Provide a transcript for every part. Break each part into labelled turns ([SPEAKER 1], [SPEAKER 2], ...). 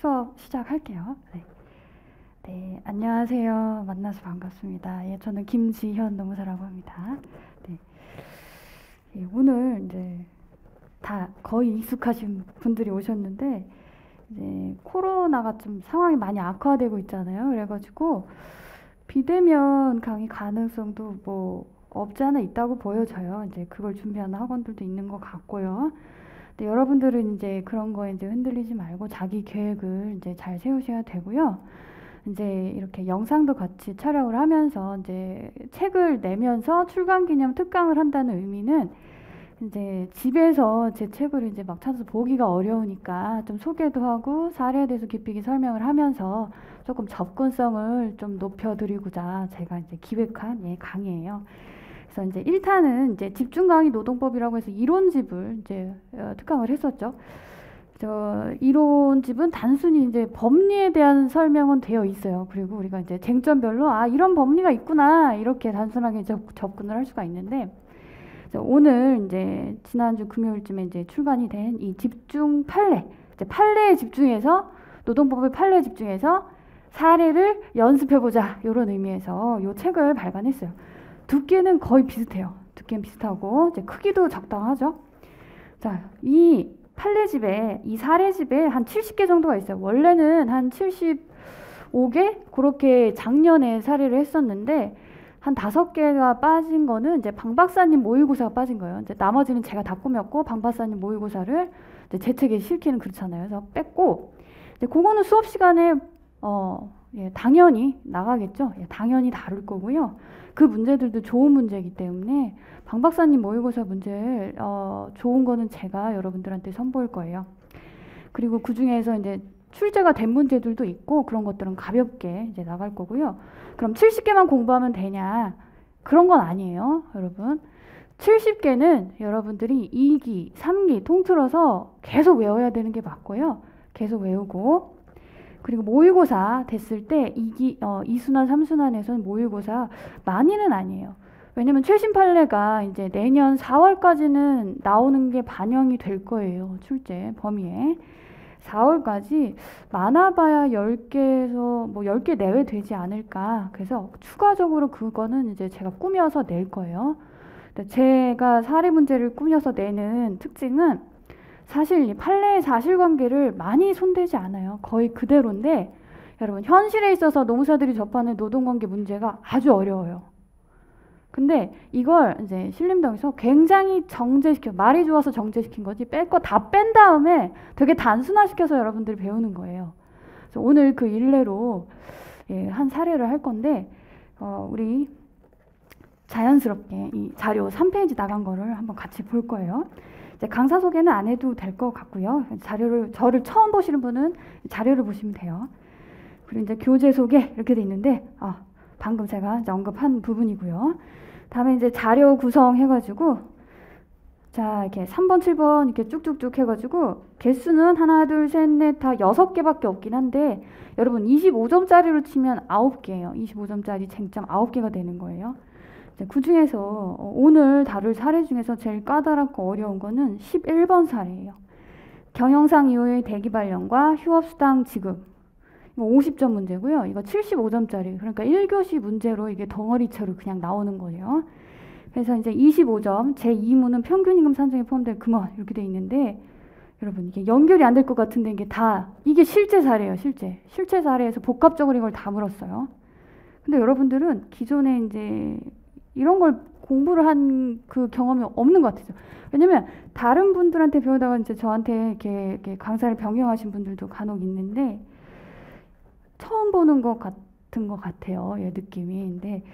[SPEAKER 1] 수업 시작할게요. 네. 네, 안녕하세요. 만나서 반갑습니다. 예, 저는 김지현 노무사라고 합니다. 네. 예, 오늘 이제 다 거의 익숙하신 분들이 오셨는데, 이제 코로나가 좀 상황이 많이 악화되고 있잖아요. 그래가지고 비대면 강의 가능성도 뭐 없지 않아 있다고 보여져요. 이제 그걸 준비하는 학원들도 있는 것 같고요. 근데 여러분들은 이제 그런 거에 이제 흔들리지 말고 자기 계획을 이제 잘 세우셔야 되고요. 이제 이렇게 영상도 같이 촬영을 하면서 이제 책을 내면서 출간 기념 특강을 한다는 의미는 이제 집에서 제 책을 이제 막 찾아서 보기가 어려우니까 좀 소개도 하고 사례에 대해서 깊이 있게 설명을 하면서 조금 접근성을 좀 높여드리고자 제가 이제 기획한 강의예요. 그래서 이제 1탄은 이제 집중 강의 노동법이라고 해서 이론집을 이제 특강을 했었죠. 이론집은 단순히 이제 법리에 대한 설명은 되어 있어요. 그리고 우리가 이제 쟁점별로 이런 법리가 있구나 이렇게 단순하게 접근을 할 수가 있는데, 오늘 이제 지난주 금요일쯤에 이제 출간이 된 이 집중 판례, 이제 판례에 집중해서 노동법의 판례에 집중해서 사례를 연습해보자 이런 의미에서 이 책을 발간했어요. 두께는 거의 비슷해요. 두께는 비슷하고 이제 크기도 적당하죠. 자, 이 판례집에 이 사례집에 한 70개 정도가 있어요. 원래는 한 75개 그렇게 작년에 사례를 했었는데 한 5개가 빠진 거는 이제 방 박사님 모의고사가 빠진 거예요. 이제 나머지는 제가 다 꾸몄고 방 박사님 모의고사를 이제 제 책에 실기는 그렇잖아요. 그래서 뺐고 이제 그거는 수업 시간에 당연히 나가겠죠. 당연히 다룰 거고요. 그 문제들도 좋은 문제이기 때문에 방 박사님 모의고사 문제를 좋은 거는 제가 여러분들한테 선보일 거예요. 그리고 그 중에서 이제 출제가 된 문제들도 있고 그런 것들은 가볍게 이제 나갈 거고요. 그럼 70개만 공부하면 되냐? 그런 건 아니에요, 여러분. 70개는 여러분들이 2기, 3기 통틀어서 계속 외워야 되는 게 맞고요. 계속 외우고, 그리고 모의고사 됐을 때 2순환, 3순환에서는 모의고사 많이는 아니에요. 왜냐면 최신 판례가 이제 내년 4월까지는 나오는 게 반영이 될 거예요. 출제 범위에. 4월까지 많아봐야 10개에서 뭐 10개 내외 되지 않을까. 그래서 추가적으로 그거는 이제 제가 꾸며서 낼 거예요. 제가 사례 문제를 꾸며서 내는 특징은 사실 이 판례의 사실관계를 많이 손대지 않아요. 거의 그대로인데 여러분 현실에 있어서 노무사들이 접하는 노동관계 문제가 아주 어려워요. 근데 이걸 이제 신림동에서 굉장히 정제시켜, 말이 좋아서 정제시킨 거지 뺄 거 다 뺀 다음에 되게 단순화시켜서 여러분들이 배우는 거예요. 그래서 오늘 그 일례로 한 사례를 할 건데 우리 자연스럽게 이 자료 3페이지 나간 거를 한번 같이 볼 거예요. 이제 강사 소개는 안 해도 될 것 같고요. 저를 처음 보시는 분은 자료를 보시면 돼요. 그리고 이제 교재 소개 이렇게 돼 있는데 방금 제가 이제 언급한 부분이고요. 다음에 이제 자료 구성해가지고 자 이렇게 3번, 7번 이렇게 쭉쭉쭉 해가지고 개수는 하나, 둘, 셋, 넷 다 6개밖에 없긴 한데 여러분 25점짜리로 치면 9개예요. 25점짜리 쟁점 9개가 되는 거예요. 그 중에서 오늘 다룰 사례 중에서 제일 까다롭고 어려운 거는 11번 사례예요. 경영상 이후의 대기 발령과 휴업수당 지급. 50점 문제고요. 이거 75점짜리. 그러니까 1교시 문제로 이게 덩어리째로 그냥 나오는 거예요. 그래서 이제 25점, 제2문은 평균임금 산정에 포함된 금원 이렇게 돼 있는데 여러분 이게 연결이 안 될 것 같은데 이게 실제 사례예요. 실제 사례에서 복합적으로 이걸 다 물었어요. 근데 여러분들은 기존에 이제 이런 걸 공부를 한 그 경험이 없는 것 같아요. 왜냐면 다른 분들한테 배우다가 이제 저한테 이렇게 강사를 변경하신 분들도 간혹 있는데 처음 보는 것 같은 것 같아요. 느낌이. 근데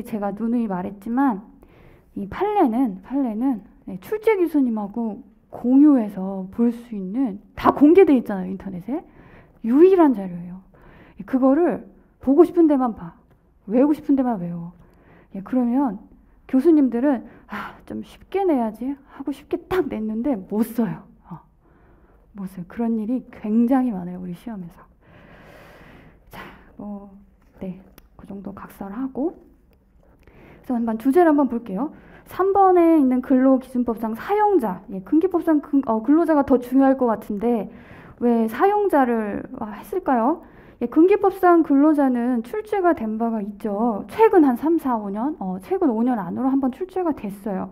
[SPEAKER 1] 제가 누누이 말했지만 이 판례는 출제 교수님하고 공유해서 볼 수 있는 다 공개돼 있잖아요. 인터넷에. 유일한 자료예요. 그거를 보고 싶은 데만 봐. 외우고 싶은 데만 외워. 그러면 교수님들은 좀 쉽게 내야지 하고 쉽게 딱 냈는데 못 써요. 못 써요. 그런 일이 굉장히 많아요. 우리 시험에서. 그 정도 각설하고 그래서 한번 주제를 한번 볼게요. 3번에 있는 근로기준법상 사용자, 근기법상 근로자가 더 중요할 것 같은데 왜 사용자를 했을까요? 예, 근기법상 근로자는 출제가 된 바가 있죠. 최근 한 3, 4, 5년? 최근 5년 안으로 한번 출제가 됐어요.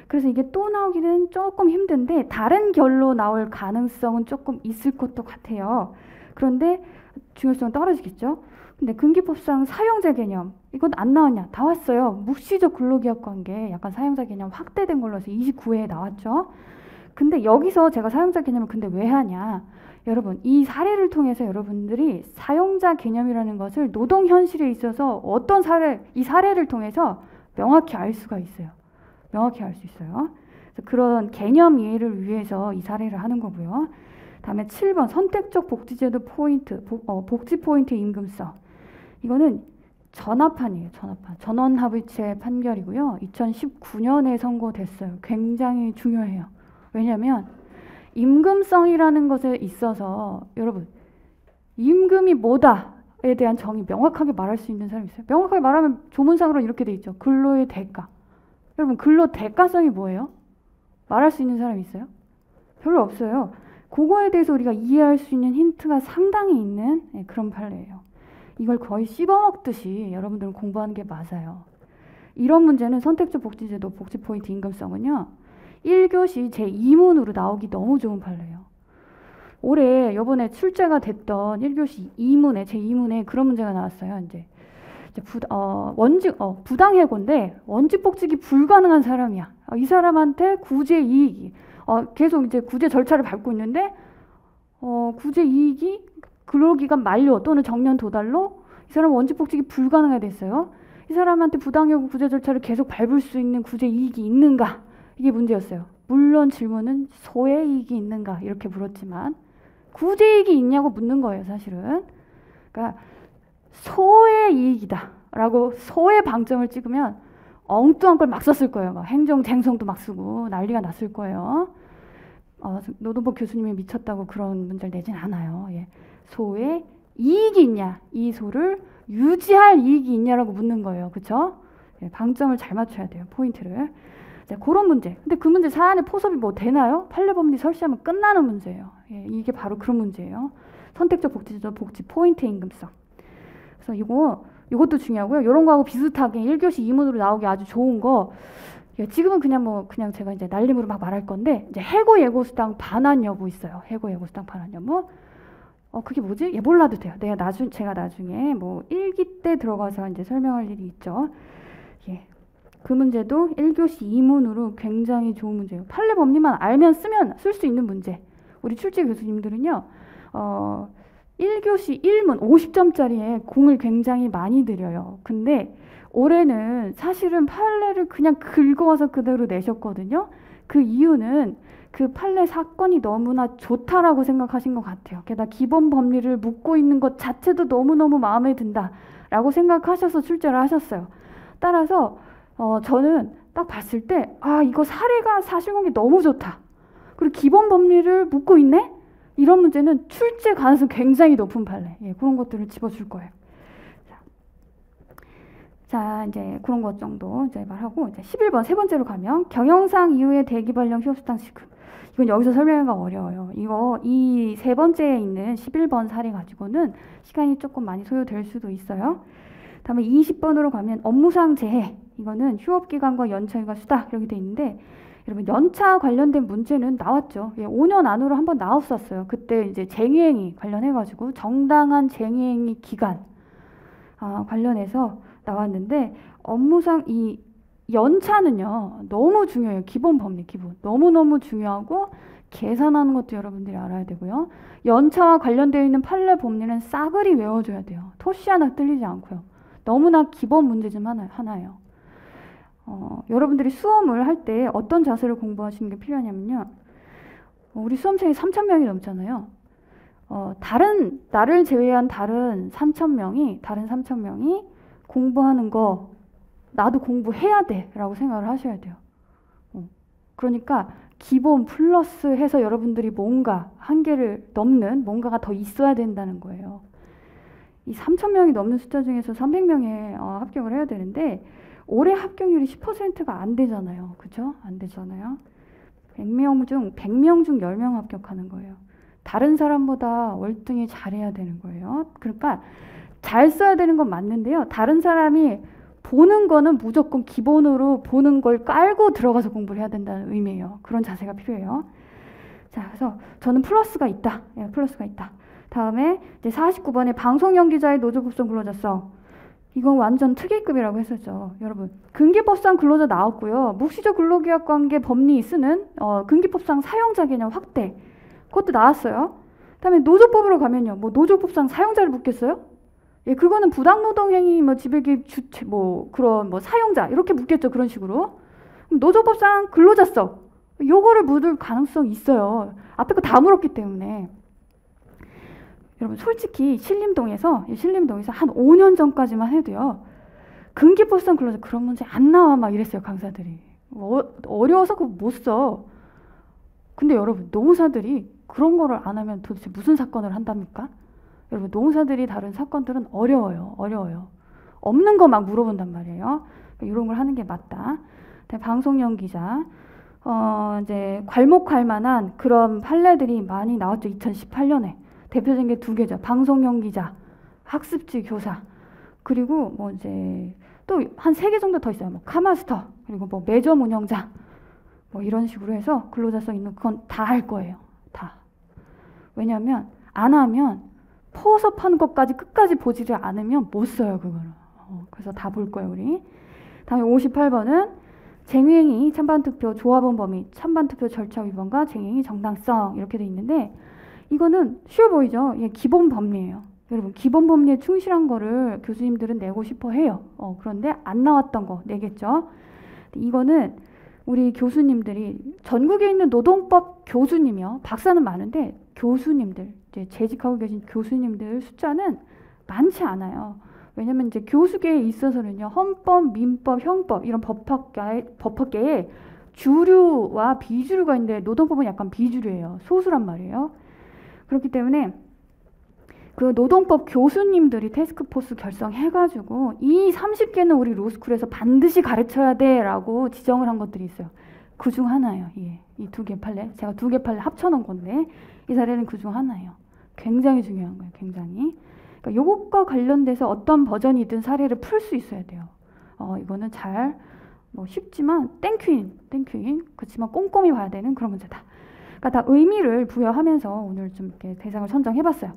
[SPEAKER 1] 그래서 이게 또 나오기는 조금 힘든데 다른 결로 나올 가능성은 조금 있을 것도 같아요. 그런데 중요성은 떨어지겠죠. 근데 근기법상 사용자 개념 이건 안 나왔냐? 다 왔어요. 묵시적 근로기업 관계 약간 사용자 개념 확대된 걸로 해서 29회에 나왔죠. 근데 여기서 제가 사용자 개념을 근데 왜 하냐? 여러분 이 사례를 통해서 여러분들이 사용자 개념이라는 것을 노동 현실에 있어서 어떤 이 사례를 통해서 명확히 알 수가 있어요. 명확히 알 수 있어요. 그래서 그런 개념 이해를 위해서 이 사례를 하는 거고요. 다음에 7번 선택적 복지제도 포인트, 복지 포인트 임금성. 이거는 전합판이에요. 전합판. 전원합의체 판결이고요. 2019년에 선고됐어요. 굉장히 중요해요. 왜냐하면 임금성이라는 것에 있어서 여러분 임금이 뭐다에 대한 정의 명확하게 말할 수 있는 사람이 있어요. 명확하게 말하면 조문상으로 이렇게 돼 있죠. 근로의 대가. 여러분 근로 대가성이 뭐예요? 말할 수 있는 사람이 있어요? 별로 없어요. 그거에 대해서 우리가 이해할 수 있는 힌트가 상당히 있는 그런 판례예요. 이걸 거의 씹어먹듯이 여러분들은 공부하는 게 맞아요. 이런 문제는 선택적 복지제도 복지 포인트 임금성은요. 1교시 제2문으로 나오기 너무 좋은 판례예요. 올해 요번에 출제가 됐던 1교시 2문에 제2문에 그런 문제가 나왔어요. 이제 부당해고인데 원직 복직이 불가능한 사람이야. 이 사람한테 구제 이익이 계속 이제 구제 절차를 밟고 있는데 구제 이익이 근로기간 만료 또는 정년 도달로 이 사람 원직 복직이 불가능하게 됐어요. 이 사람한테 부당해고 구제 절차를 계속 밟을 수 있는 구제 이익이 있는가? 이게 문제였어요. 물론 질문은 소의 이익이 있는가 이렇게 물었지만 구제 이익이 있냐고 묻는 거예요. 사실은. 그러니까 소의 이익이다 라고 소의 방점을 찍으면 엉뚱한 걸 막 썼을 거예요. 막 행정쟁성도 막 쓰고 난리가 났을 거예요. 노동법 교수님이 미쳤다고 그런 문제를 내진 않아요. 예. 소의 이익이 있냐, 이 소를 유지할 이익이 있냐라고 묻는 거예요. 그렇죠? 예, 방점을 잘 맞춰야 돼요. 포인트를. 자, 그런 문제. 근데 그 문제 사안에 포섭이 뭐 되나요? 판례법리 설치하면 끝나는 문제예요. 예, 이게 바로 그런 문제예요. 선택적 복지제도 복지 포인트 임금성. 그래서 이것도 중요하고요. 이런 거하고 비슷하게 1교시 2문으로 나오기 아주 좋은 거. 예, 지금은 그냥 제가 이제 날림으로 막 말할 건데 이제 해고 예고 수당 반환 여부 있어요. 해고 예고 수당 반환 여부. 그게 뭐지? 예, 몰라도 돼요. 제가 나중에 뭐 1기 때 들어가서 이제 설명할 일이 있죠. 예. 그 문제도 1교시 2문으로 굉장히 좋은 문제예요. 판례 법리만 알면 쓸 수 있는 문제. 우리 출제 교수님들은요. 1교시 1문 50점짜리에 공을 굉장히 많이 들여요. 근데 올해는 사실은 판례를 그냥 긁어와서 그대로 내셨거든요. 그 이유는 그 판례 사건이 너무나 좋다라고 생각하신 것 같아요. 게다가 기본 법리를 묻고 있는 것 자체도 너무너무 마음에 든다라고 생각하셔서 출제를 하셨어요. 따라서 저는 딱 봤을 때 이거 사례가 사실관계 너무 좋다. 그리고 기본 법리를 묻고 있네? 이런 문제는 출제 가능성 굉장히 높은 판례. 예, 그런 것들을 집어줄 거예요. 자, 이제 그런 것 정도 이제 말하고 이제 11번 세 번째로 가면 경영상 이후에 대기 발령 휴업수당 지급. 이건 여기서 설명하기가 어려워요. 이 세 번째에 있는 11번 사례 가지고는 시간이 조금 많이 소요될 수도 있어요. 다음에 20번으로 가면 업무상 재해. 이거는 휴업기간과 연차휴가 수당 이렇게 돼 있는데 여러분 연차 관련된 문제는 나왔죠. 예, 5년 안으로 한번 나왔었어요. 그때 이제 쟁의행위 관련해가지고 정당한 쟁의행위 기간 관련해서 나왔는데 업무상 이 연차는요 너무 중요해요. 기본 법리 기본 너무너무 중요하고 계산하는 것도 여러분들이 알아야 되고요. 연차와 관련되어 있는 판례 법리는 싸그리 외워줘야 돼요. 토시 하나 틀리지 않고요. 너무나 기본 문제 중 하나예요. 여러분들이 수험을 할 때 어떤 자세를 공부하시는 게 필요하냐면요. 우리 수험생이 3,000명이 넘잖아요. 나를 제외한 다른 3,000명이 공부하는 거 나도 공부해야 돼 라고 생각을 하셔야 돼요. 그러니까 기본 플러스 해서 여러분들이 뭔가 한계를 넘는 뭔가가 더 있어야 된다는 거예요. 이 3,000명이 넘는 숫자 중에서 300명에 합격을 해야 되는데 올해 합격률이 10%가 안 되잖아요. 그죠? 안 되잖아요. 100명 중 10명 합격하는 거예요. 다른 사람보다 월등히 잘해야 되는 거예요. 그러니까 잘 써야 되는 건 맞는데요. 다른 사람이 보는 거는 무조건 기본으로 보는 걸 깔고 들어가서 공부를 해야 된다는 의미예요. 그런 자세가 필요해요. 자, 그래서 저는 플러스가 있다. 예, 플러스가 있다. 다음에 이제 49번에 방송 연기자의 노조법상 근로자성. 이건 완전 특이급이라고 했었죠. 여러분, 근기법상 근로자 나왔고요. 묵시적 근로계약 관계 법리 쓰는 근기법상 사용자 개념 확대. 그것도 나왔어요. 그다음에 노조법으로 가면요. 뭐 노조법상 사용자를 묻겠어요? 예, 그거는 부당노동행위, 뭐 지배기업 주체, 뭐 그런 뭐 사용자 이렇게 묻겠죠. 그런 식으로. 노조법상 근로자성. 요거를 묻을 가능성이 있어요. 앞에 거 다 물었기 때문에. 여러분 솔직히 신림동에서 한 5년 전까지만 해도요. 근기법상 근로자 그런 문제 안 나와 막 이랬어요. 강사들이. 어려워서 그거 못 써. 근데 여러분 노무사들이 그런 거를 안 하면 도대체 무슨 사건을 한답니까? 여러분 노무사들이 다룬 사건들은 어려워요. 없는 거 막 물어본단 말이에요. 그러니까 이런 걸 하는 게 맞다. 방송 연기자. 이제 괄목할 만한 그런 판례들이 많이 나왔죠. 2018년에. 대표적인 게 2개죠. 방송 연기자, 학습지 교사, 그리고 뭐 이제 또 한 3개 정도 더 있어요. 뭐 카마스터, 그리고 뭐 매점 운영자, 뭐 이런 식으로 해서 근로자성 있는 그건 다 할 거예요. 다. 왜냐하면 안 하면 포섭한 것까지 끝까지 보지를 않으면 못 써요. 그거를. 그래서 다 볼 거예요. 우리. 다음에 58번은 쟁행위, 찬반투표 조합원 범위, 찬반투표 절차 위반과 쟁행위 정당성 이렇게 돼 있는데 이거는 쉬워 보이죠? 예, 기본 법리예요. 여러분 기본 법리에 충실한 거를 교수님들은 내고 싶어 해요. 그런데 안 나왔던 거 내겠죠. 이거는 우리 교수님들이 전국에 있는 노동법 교수님이요. 박사는 많은데 교수님들, 이제 재직하고 계신 교수님들 숫자는 많지 않아요. 왜냐면 이제 교수계에 있어서는요. 헌법, 민법, 형법 이런 법학계에 주류와 비주류가 있는데 노동법은 약간 비주류예요. 소수란 말이에요. 그렇기 때문에 그 노동법 교수님들이 태스크포스 결성해가지고 이 30개는 우리 로스쿨에서 반드시 가르쳐야 돼라고 지정을 한 것들이 있어요. 그 중 하나예요. 이 2개 판례. 제가 2개 판례 합쳐놓은 건데 이 사례는 그 중 하나예요. 굉장히 중요한 거예요. 굉장히. 그러니까 요것과 관련돼서 어떤 버전이든 사례를 풀 수 있어야 돼요. 이거는 잘 뭐 쉽지만 땡큐인 그렇지만 꼼꼼히 봐야 되는 그런 문제다. 그러니까 다 의미를 부여하면서 오늘 좀 이렇게 대상을 선정해봤어요.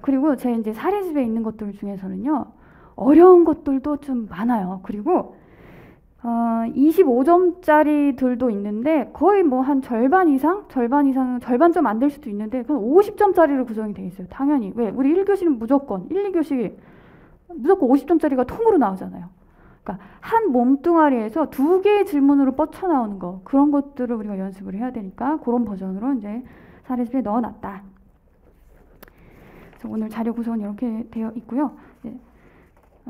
[SPEAKER 1] 그리고 제 이제 사례집에 있는 것들 중에서는요 어려운 것들도 좀 많아요. 그리고 25점짜리들도 있는데 거의 뭐 한 절반 이상 절반 좀 안 될 수도 있는데 그건 50점짜리로 구성이 돼 있어요. 당연히. 왜? 우리 1교시는 무조건 1, 2교시 무조건 50점짜리가 통으로 나오잖아요. 그러니까 한 몸뚱아리에서 2개의 질문으로 뻗쳐나오는 거 그런 것들을 우리가 연습을 해야 되니까 그런 버전으로 이제 사례집에 넣어놨다. 그래서 오늘 자료 구성은 이렇게 되어 있고요.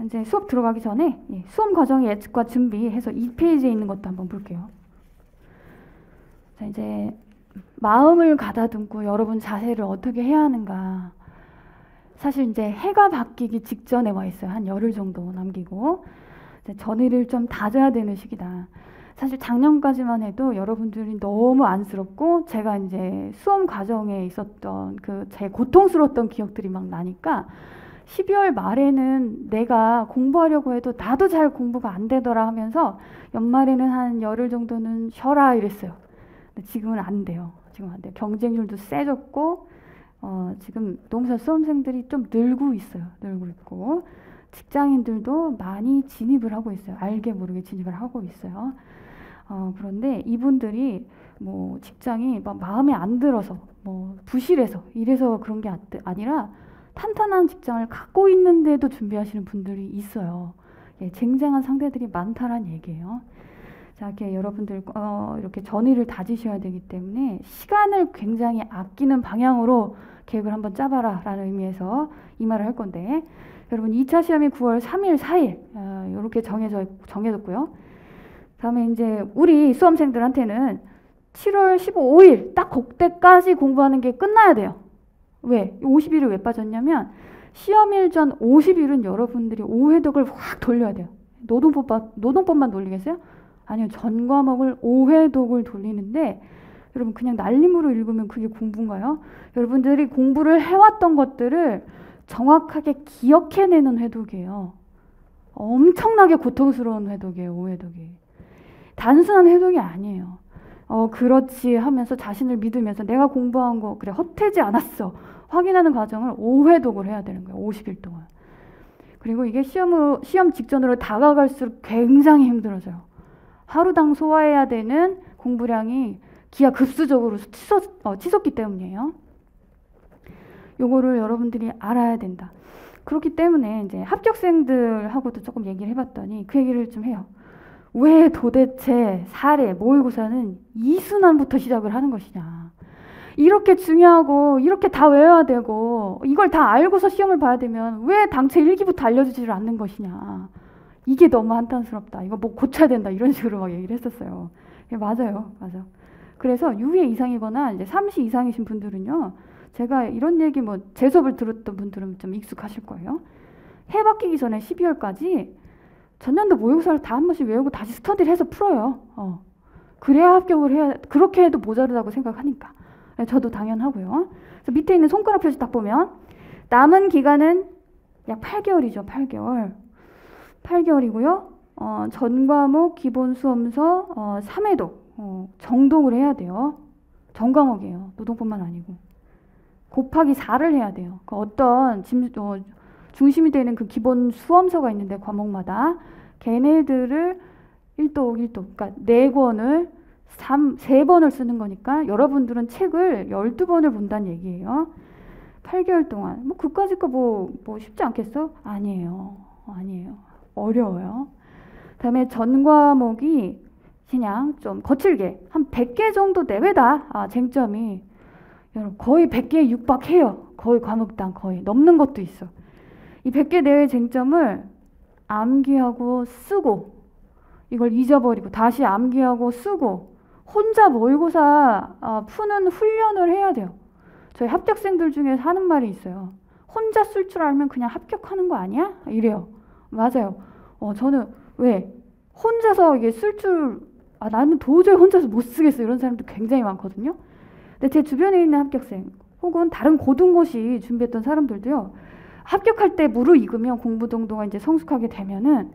[SPEAKER 1] 이제 수업 들어가기 전에 수험 과정의 예측과 준비해서 2페이지에 있는 것도 한번 볼게요. 자, 이제 마음을 가다듬고 여러분 자세를 어떻게 해야 하는가. 사실 이제 해가 바뀌기 직전에 와 있어요. 한 열흘 정도 남기고 이제 전의를 좀 다져야 되는 시기다. 사실 작년까지만 해도 여러분들이 너무 안쓰럽고 제가 이제 수험 과정에 있었던 그 제 고통스러웠던 기억들이 막 나니까 12월 말에는 내가 공부하려고 해도 나도 잘 공부가 안 되더라 하면서 연말에는 한 열흘 정도는 쉬어라 이랬어요. 근데 지금은 안 돼요. 지금 안 돼요. 경쟁률도 세졌고 지금 노무사 수험생들이 좀 늘고 있어요. 늘고 있고 직장인들도 많이 진입을 하고 있어요. 알게 모르게 진입을 하고 있어요. 그런데 이분들이 뭐 직장이 막 마음에 안 들어서 뭐 부실해서 이래서 그런 게 아니라 탄탄한 직장을 갖고 있는데도 준비하시는 분들이 있어요. 예, 쟁쟁한 상대들이 많다란 얘기예요. 자, 이렇게 여러분들 이렇게 전의를 다지셔야 되기 때문에 시간을 굉장히 아끼는 방향으로 계획을 한번 짜봐라 라는 의미에서 이 말을 할 건데 여러분 2차 시험이 9월 3일, 4일 이렇게 정해졌고요. 다음에 이제 우리 수험생들한테는 7월 15일 딱 그때까지 공부하는 게 끝나야 돼요. 왜? 50일을 왜 빠졌냐면 시험일 전 50일은 여러분들이 5회독을 확 돌려야 돼요. 노동법만 돌리겠어요? 아니요. 전 과목을 5회독을 돌리는데 여러분 그냥 날림으로 읽으면 그게 공부인가요? 여러분들이 공부를 해왔던 것들을 정확하게 기억해내는 회독이에요. 엄청나게 고통스러운 회독이에요. 오회독이. 단순한 회독이 아니에요. 그렇지 하면서 자신을 믿으면서 내가 공부한 거 그래 헛되지 않았어 확인하는 과정을 5회독을 해야 되는 거예요. 50일 동안. 그리고 이게 시험 직전으로 다가갈수록 굉장히 힘들어져요. 하루당 소화해야 되는 공부량이 기하급수적으로 치솟기 때문이에요. 요거를 여러분들이 알아야 된다. 그렇기 때문에 이제 합격생들하고도 조금 얘기를 해봤더니 그 얘기를 좀 해요. 왜 도대체 사례, 모의고사는 이순환부터 시작을 하는 것이냐. 이렇게 중요하고 이렇게 다 외워야 되고 이걸 다 알고서 시험을 봐야 되면 왜 당최 1기부터 알려주지를 않는 것이냐. 이게 너무 한탄스럽다. 이거 뭐 고쳐야 된다. 이런 식으로 막 얘기를 했었어요. 맞아요. 맞아. 그래서 유예 이상이거나 이제 3시 이상이신 분들은요. 제가 이런 얘기 뭐 제 수업을 들었던 분들은 좀 익숙하실 거예요. 해 바뀌기 전에 12월까지 전년도 모의고사를 다 한 번씩 외우고 다시 스터디를 해서 풀어요. 그래야 합격을 해야, 그렇게 해도 모자르다고 생각하니까. 저도 당연하고요. 그래서 밑에 있는 손가락 표시 딱 보면 남은 기간은 약 8개월이죠. 8개월. 8개월이고요. 전 과목 기본 수험서 3회독 정독을 해야 돼요. 전 과목이에요. 노동뿐만 아니고. 곱하기 4를 해야 돼요. 어떤 중심이 되는 그 기본 수험서가 있는데 과목마다 걔네들을 1독, 그러니까 4권을 3번을 쓰는 거니까 여러분들은 책을 12번을 본다는 얘기예요. 8개월 동안. 뭐 그까짓 거 뭐 쉽지 않겠어? 아니에요. 어려워요. 그다음에 전 과목이 그냥 좀 거칠게 한 100개 정도 내외다. 쟁점이. 여러분 거의 100개에 육박해요. 거의 과목당 거의 넘는 것도 있어. 이 100개 내외 쟁점을 암기하고 쓰고 이걸 잊어버리고 다시 암기하고 쓰고 혼자 모의고사 푸는 훈련을 해야 돼요. 저희 합격생들 중에 하는 말이 있어요. 혼자 쓸 줄 알면 그냥 합격하는 거 아니야? 이래요. 맞아요. 저는 왜 혼자서 이게 쓸 줄 나는 도저히 혼자서 못 쓰겠어 이런 사람도 굉장히 많거든요. 근데 제 주변에 있는 합격생 혹은 다른 고등고시 준비했던 사람들도요. 합격할 때 무르익으면 공부정도가 이제 성숙하게 되면은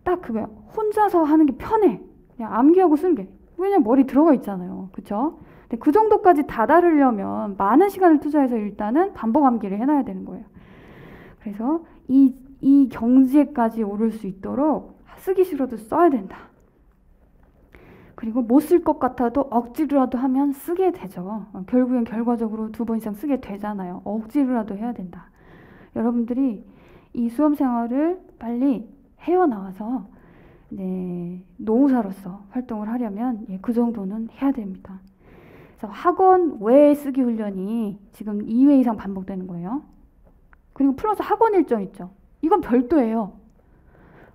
[SPEAKER 1] 딱 그거야. 혼자서 하는 게 편해. 그냥 암기하고 쓰는 게. 왜냐면 머리 들어가 있잖아요. 그쵸? 근데 그 정도까지 다다르려면 많은 시간을 투자해서 일단은 반복 암기를 해놔야 되는 거예요. 그래서 이 경지에까지 오를 수 있도록 쓰기 싫어도 써야 된다. 그리고 못 쓸 것 같아도 억지로라도 하면 쓰게 되죠. 결국엔 결과적으로 2번 이상 쓰게 되잖아요. 억지로라도 해야 된다. 여러분들이 이 수험 생활을 빨리 헤어나와서 노무사로서 활동을 하려면 그 정도는 해야 됩니다. 그래서 학원 외에 쓰기 훈련이 지금 2회 이상 반복되는 거예요. 그리고 플러스 학원 일정 있죠. 이건 별도예요.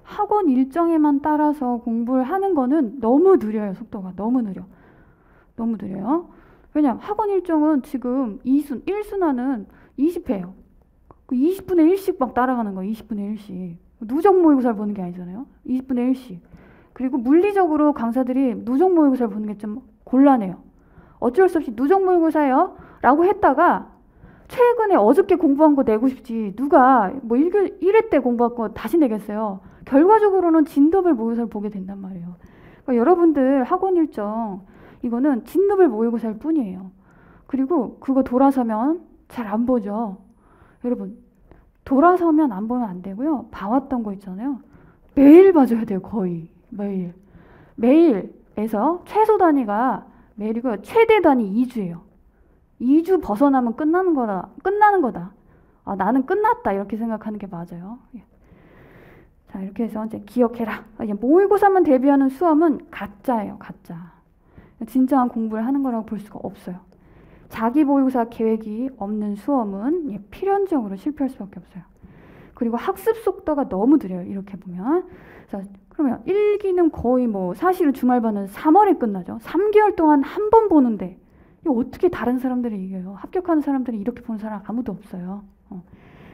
[SPEAKER 1] 학원 일정에만 따라서 공부를 하는 거는 너무 느려요. 속도가 너무 느려요. 왜냐면 학원 일정은 지금 1순환은 20회예요. 그 20분의 1씩 막 따라가는 거예요. 20분의 1씩. 누적 모의고사를 보는 게 아니잖아요. 20분의 1씩. 그리고 물리적으로 강사들이 누적 모의고사를 보는 게 좀 곤란해요. 어쩔 수 없이 누적 모의고사예요 라고 했다가 최근에 어저께 공부한 거 내고 싶지 누가 뭐 1회 때 공부한 거 다시 내겠어요. 결과적으로는 진도별 모의고사를 보게 된단 말이에요. 그러니까 여러분들 학원 일정 이거는 진도별 모의고사일 뿐이에요. 그리고 그거 돌아서면 잘 안 보죠. 여러분 돌아서면 안 보면 안 되고요. 봐왔던 거 있잖아요. 매일 봐줘야 돼요. 거의 매일. 매일에서 최소 단위가 매일이고요. 최대 단위 2주예요. 2주 벗어나면 끝나는 거다. 나는 끝났다 이렇게 생각하는 게 맞아요. 자 이렇게 해서 이제 기억해라. 모의고사만 대비하는 수험은 가짜예요. 가짜. 진정한 공부를 하는 거라고 볼 수가 없어요. 자기 모의고사 계획이 없는 수험은 필연적으로 실패할 수밖에 없어요. 그리고 학습 속도가 너무 느려요. 이렇게 보면. 자, 그러면 1기는 거의 사실은 주말반은 3월에 끝나죠. 3개월 동안 한 번 보는데 이거 어떻게 다른 사람들이 이겨요? 합격하는 사람들이 이렇게 보는 사람 아무도 없어요.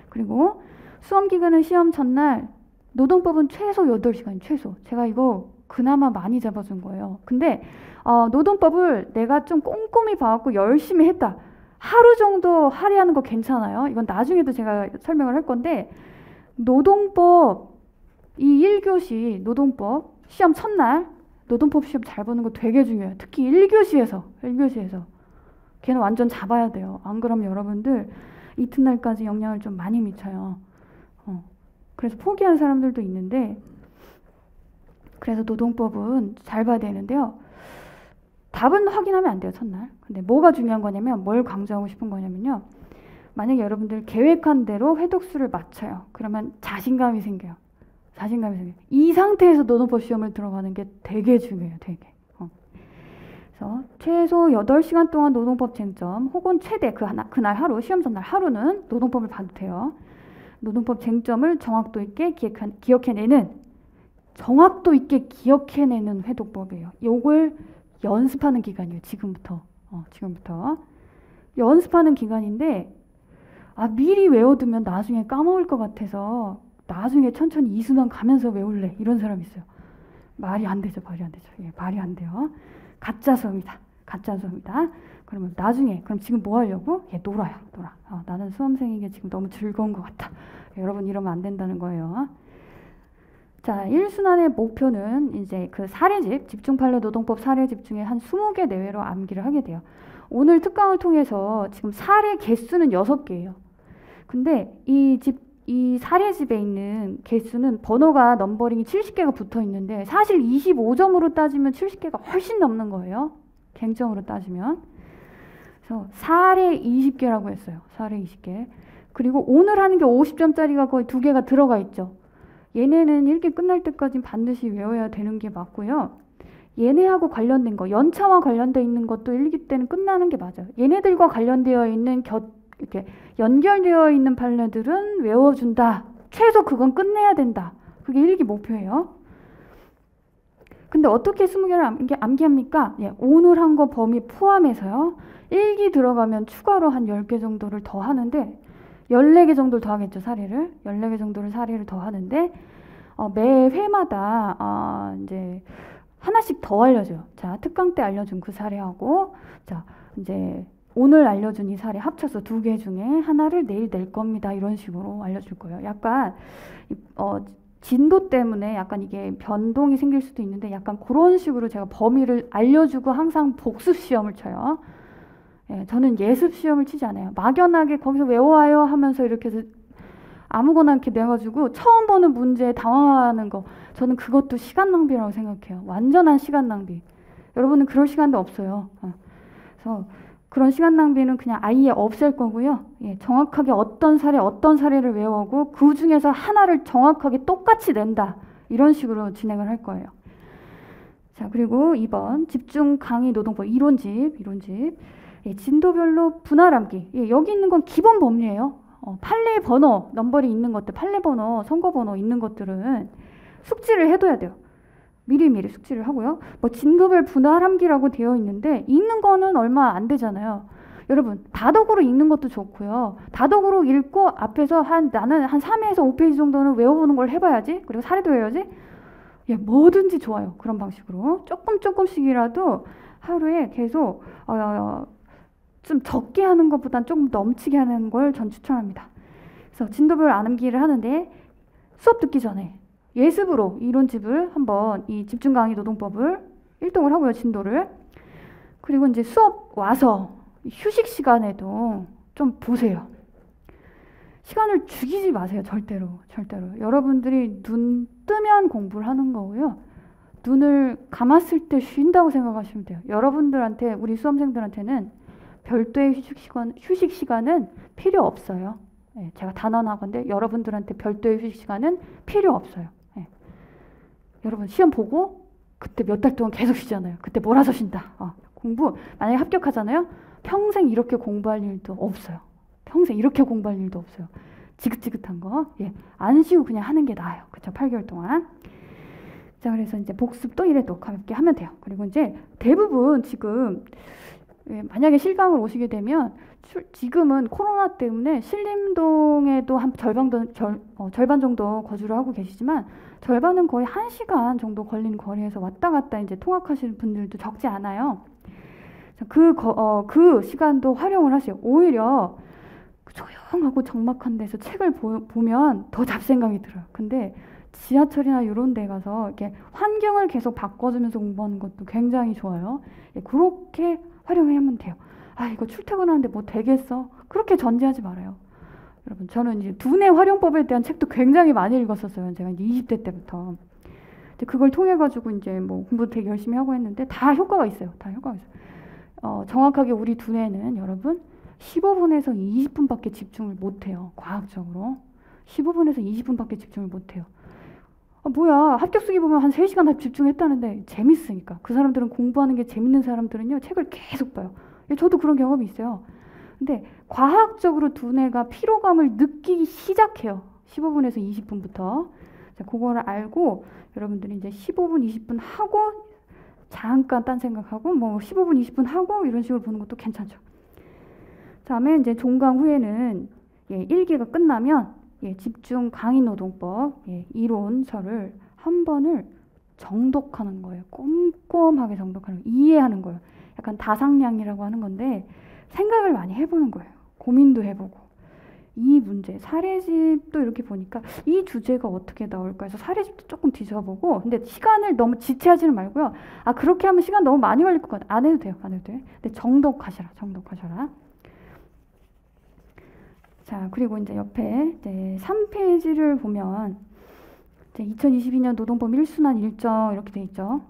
[SPEAKER 1] 그리고 수험 기간은 시험 전날 노동법은 최소 8시간 최소. 제가 이거 그나마 많이 잡아준 거예요. 근데 노동법을 내가 좀 꼼꼼히 봐갖고 열심히 했다. 하루 정도 할애하는 거 괜찮아요. 이건 나중에도 제가 설명을 할 건데, 노동법 이 1교시 노동법 시험 첫날 노동법 시험 잘 보는 거 되게 중요해요. 특히 1교시에서 걔는 완전 잡아야 돼요. 안 그러면 여러분들 이튿날까지 영향을 좀 많이 미쳐요. 그래서 포기한 사람들도 있는데, 그래서 노동법은 잘 봐야 되는데요. 답은 확인하면 안 돼요, 첫날. 근데 뭐가 중요한 거냐면, 뭘 강조하고 싶은 거냐면요. 만약에 여러분들 계획한 대로 회독수를 맞춰요. 그러면 자신감이 생겨요. 이 상태에서 노동법 시험을 들어가는 게 되게 중요해요, 되게. 그래서 최소 8시간 동안 노동법 쟁점, 혹은 최대 그날 하루, 시험 전날 하루는 노동법을 봐도 돼요. 노동법 쟁점을 정확도 있게 기억해내는 회독법이에요. 요걸 연습하는 기간이에요. 지금부터 연습하는 기간인데, 미리 외워두면 나중에 까먹을 것 같아서 나중에 천천히 이순환 가면서 외울래, 이런 사람 있어요. 말이 안 되죠. 예, 말이 안 돼요. 가짜 수업이다. 그러면 나중에, 그럼 지금 뭐 하려고? 놀아. 나는 수험생에게 지금 너무 즐거운 것 같아. 여러분 이러면 안 된다는 거예요. 자, 1순환의 목표는 이제 그 사례집, 집중판례 노동법 사례집 중에 한 20개 내외로 암기를 하게 돼요. 오늘 특강을 통해서 지금 사례 개수는 6개예요. 근데 이 사례집에 있는 개수는 번호가 넘버링이 70개가 붙어 있는데, 사실 25점으로 따지면 70개가 훨씬 넘는 거예요. 갱점으로 따지면. 그래서 사례 20개라고 했어요. 사례 20개. 그리고 오늘 하는 게 50점짜리가 거의 2개가 들어가 있죠. 얘네는 읽기 끝날 때까지 반드시 외워야 되는 게 맞고요. 얘네하고 관련된 거, 연차와 관련되어 있는 것도 일기 때는 끝나는 게 맞아요. 얘네들과 관련되어 있는 이렇게 연결되어 있는 판례들은 외워준다. 최소 그건 끝내야 된다. 그게 일기 목표예요. 근데 어떻게 20개를 암기합니까? 예, 오늘 한 거 범위 포함해서요. 일기 들어가면 추가로 한 10개 정도를 더 하는데, 14개 정도를 더 하겠죠, 사례를. 14개 정도를 사례를 더 하는데, 매 회마다 이제 하나씩 더 알려줘요. 자, 특강 때 알려준 그 사례하고, 자, 이제 오늘 알려준 이 사례 합쳐서 2개 중에 하나를 내일 낼 겁니다. 이런 식으로 알려줄 거예요. 약간 진도 때문에 약간 이게 변동이 생길 수도 있는데, 약간 그런 식으로 제가 범위를 알려주고 항상 복습 시험을 쳐요. 예, 저는 예습 시험을 치지 않아요. 막연하게 거기서 외워와요 하면서 이렇게 해서 아무거나 이렇게 내가지고 처음 보는 문제에 당황하는 거, 저는 그것도 시간 낭비라고 생각해요. 완전한 시간 낭비. 여러분은 그럴 시간도 없어요. 그래서 그런 시간 낭비는 그냥 아예 없앨 거고요. 예, 정확하게 어떤 사례를 외우고 그 중에서 하나를 정확하게 똑같이 낸다. 이런 식으로 진행을 할 거예요. 자, 그리고 2번 집중 강의 노동법 이론집. 예, 진도별로 분할 암기. 예, 여기 있는 건 기본 법리예요. 판례 번호, 넘버리 있는 것들, 판례 번호, 선거 번호 있는 것들은 숙지를 해둬야 돼요. 미리미리 숙지를 하고요. 뭐 진도별 분할 암기라고 되어 있는데, 읽는 거는 얼마 안 되잖아요. 여러분, 다독으로 읽는 것도 좋고요. 다독으로 읽고 앞에서 나는 한 3회에서 5페이지 정도는 외워보는 걸 해봐야지. 그리고 사례도 외워야지. 예, 뭐든지 좋아요. 그런 방식으로 조금씩이라도 하루에 계속 좀 적게 하는 것보단 조금 넘치게 하는 걸 전 추천합니다. 그래서 진도별 암기를 하는데, 수업 듣기 전에 예습으로 이론집을 한번, 이 집중 강의 노동법을 1동을 하고요, 진도를. 그리고 이제 수업 와서 휴식 시간에도 좀 보세요. 시간을 죽이지 마세요, 절대로. 여러분들이 눈 뜨면 공부를 하는 거고요. 눈을 감았을 때 쉰다고 생각하시면 돼요. 여러분들한테, 우리 수험생들한테는 별도의 휴식 시간은 필요 없어요. 예, 제가 단언하건데 여러분들한테 별도의 휴식 시간은 필요 없어요. 예. 여러분 시험 보고 그때 몇 달 동안 계속 쉬잖아요. 그때 몰아서 쉰다. 공부 만약에 합격하잖아요. 평생 이렇게 공부할 일도 없어요. 지긋지긋한 거. 예, 안 쉬고 그냥 하는 게 나아요. 그쵸? 8개월 동안. 자, 그래서 이제 복습도 이래도 가볍게 하면 돼요. 그리고 이제 대부분 지금 예, 만약에 실강을 오시게 되면 지금은 코로나 때문에 신림동에도 한 절반 정도 거주를 하고 계시지만 절반은 거의 1시간 정도 걸리는 거리에서 왔다 갔다 이제 통학하시는 분들도 적지 않아요. 그 시간도 활용을 하세요. 오히려 조용하고 적막한 데서 책을 보면 더 잡생각이 들어요. 근데 지하철이나 이런 데 가서 이렇게 환경을 계속 바꿔주면서 공부하는 것도 굉장히 좋아요. 예, 그렇게 활용하면 돼요. 아, 이거 출퇴근하는데 뭐 되겠어? 그렇게 전제하지 말아요. 여러분, 저는 이제 두뇌 활용법에 대한 책도 굉장히 많이 읽었었어요. 제가 이제 20대 때부터. 그걸 통해 가지고 이제 뭐 공부 되게 열심히 하고 했는데 다 효과가 있어요. 다 효과가 있어요. 정확하게 우리 두뇌는 여러분 15분에서 20분밖에 집중을 못 해요. 과학적으로. 15분에서 20분밖에 집중을 못 해요. 뭐야, 합격수기 보면 한 3시간 집중했다는데 재밌으니까. 그 사람들은 공부하는 게 재밌는 사람들은요, 책을 계속 봐요. 저도 그런 경험이 있어요. 근데 과학적으로 두뇌가 피로감을 느끼기 시작해요. 15분에서 20분부터. 자, 그거를 알고 여러분들이 이제 15분, 20분 하고 잠깐 딴 생각하고 뭐 15분, 20분 하고 이런 식으로 보는 것도 괜찮죠. 다음에 이제 종강 후에는 1기가 끝나면 집중 강의 노동법 이론서를 한 번을 정독하는 거예요. 꼼꼼하게 정독하는 거예요. 이해하는 거예요. 약간 다상량이라고 하는 건데 생각을 많이 해보는 거예요. 고민도 해보고 이 문제, 사례집도 이렇게 보니까 이 주제가 어떻게 나올까 해서 사례집도 조금 뒤져보고 근데 시간을 너무 지체하지는 말고요. 아, 그렇게 하면 시간 너무 많이 걸릴 것 같아. 안 해도 돼요. 안 해도 돼. 근데 정독하셔라. 자, 그리고 이제 옆에 이제 3페이지를 보면 이제 2022년 노동법 1순환 일정 이렇게 돼 있죠.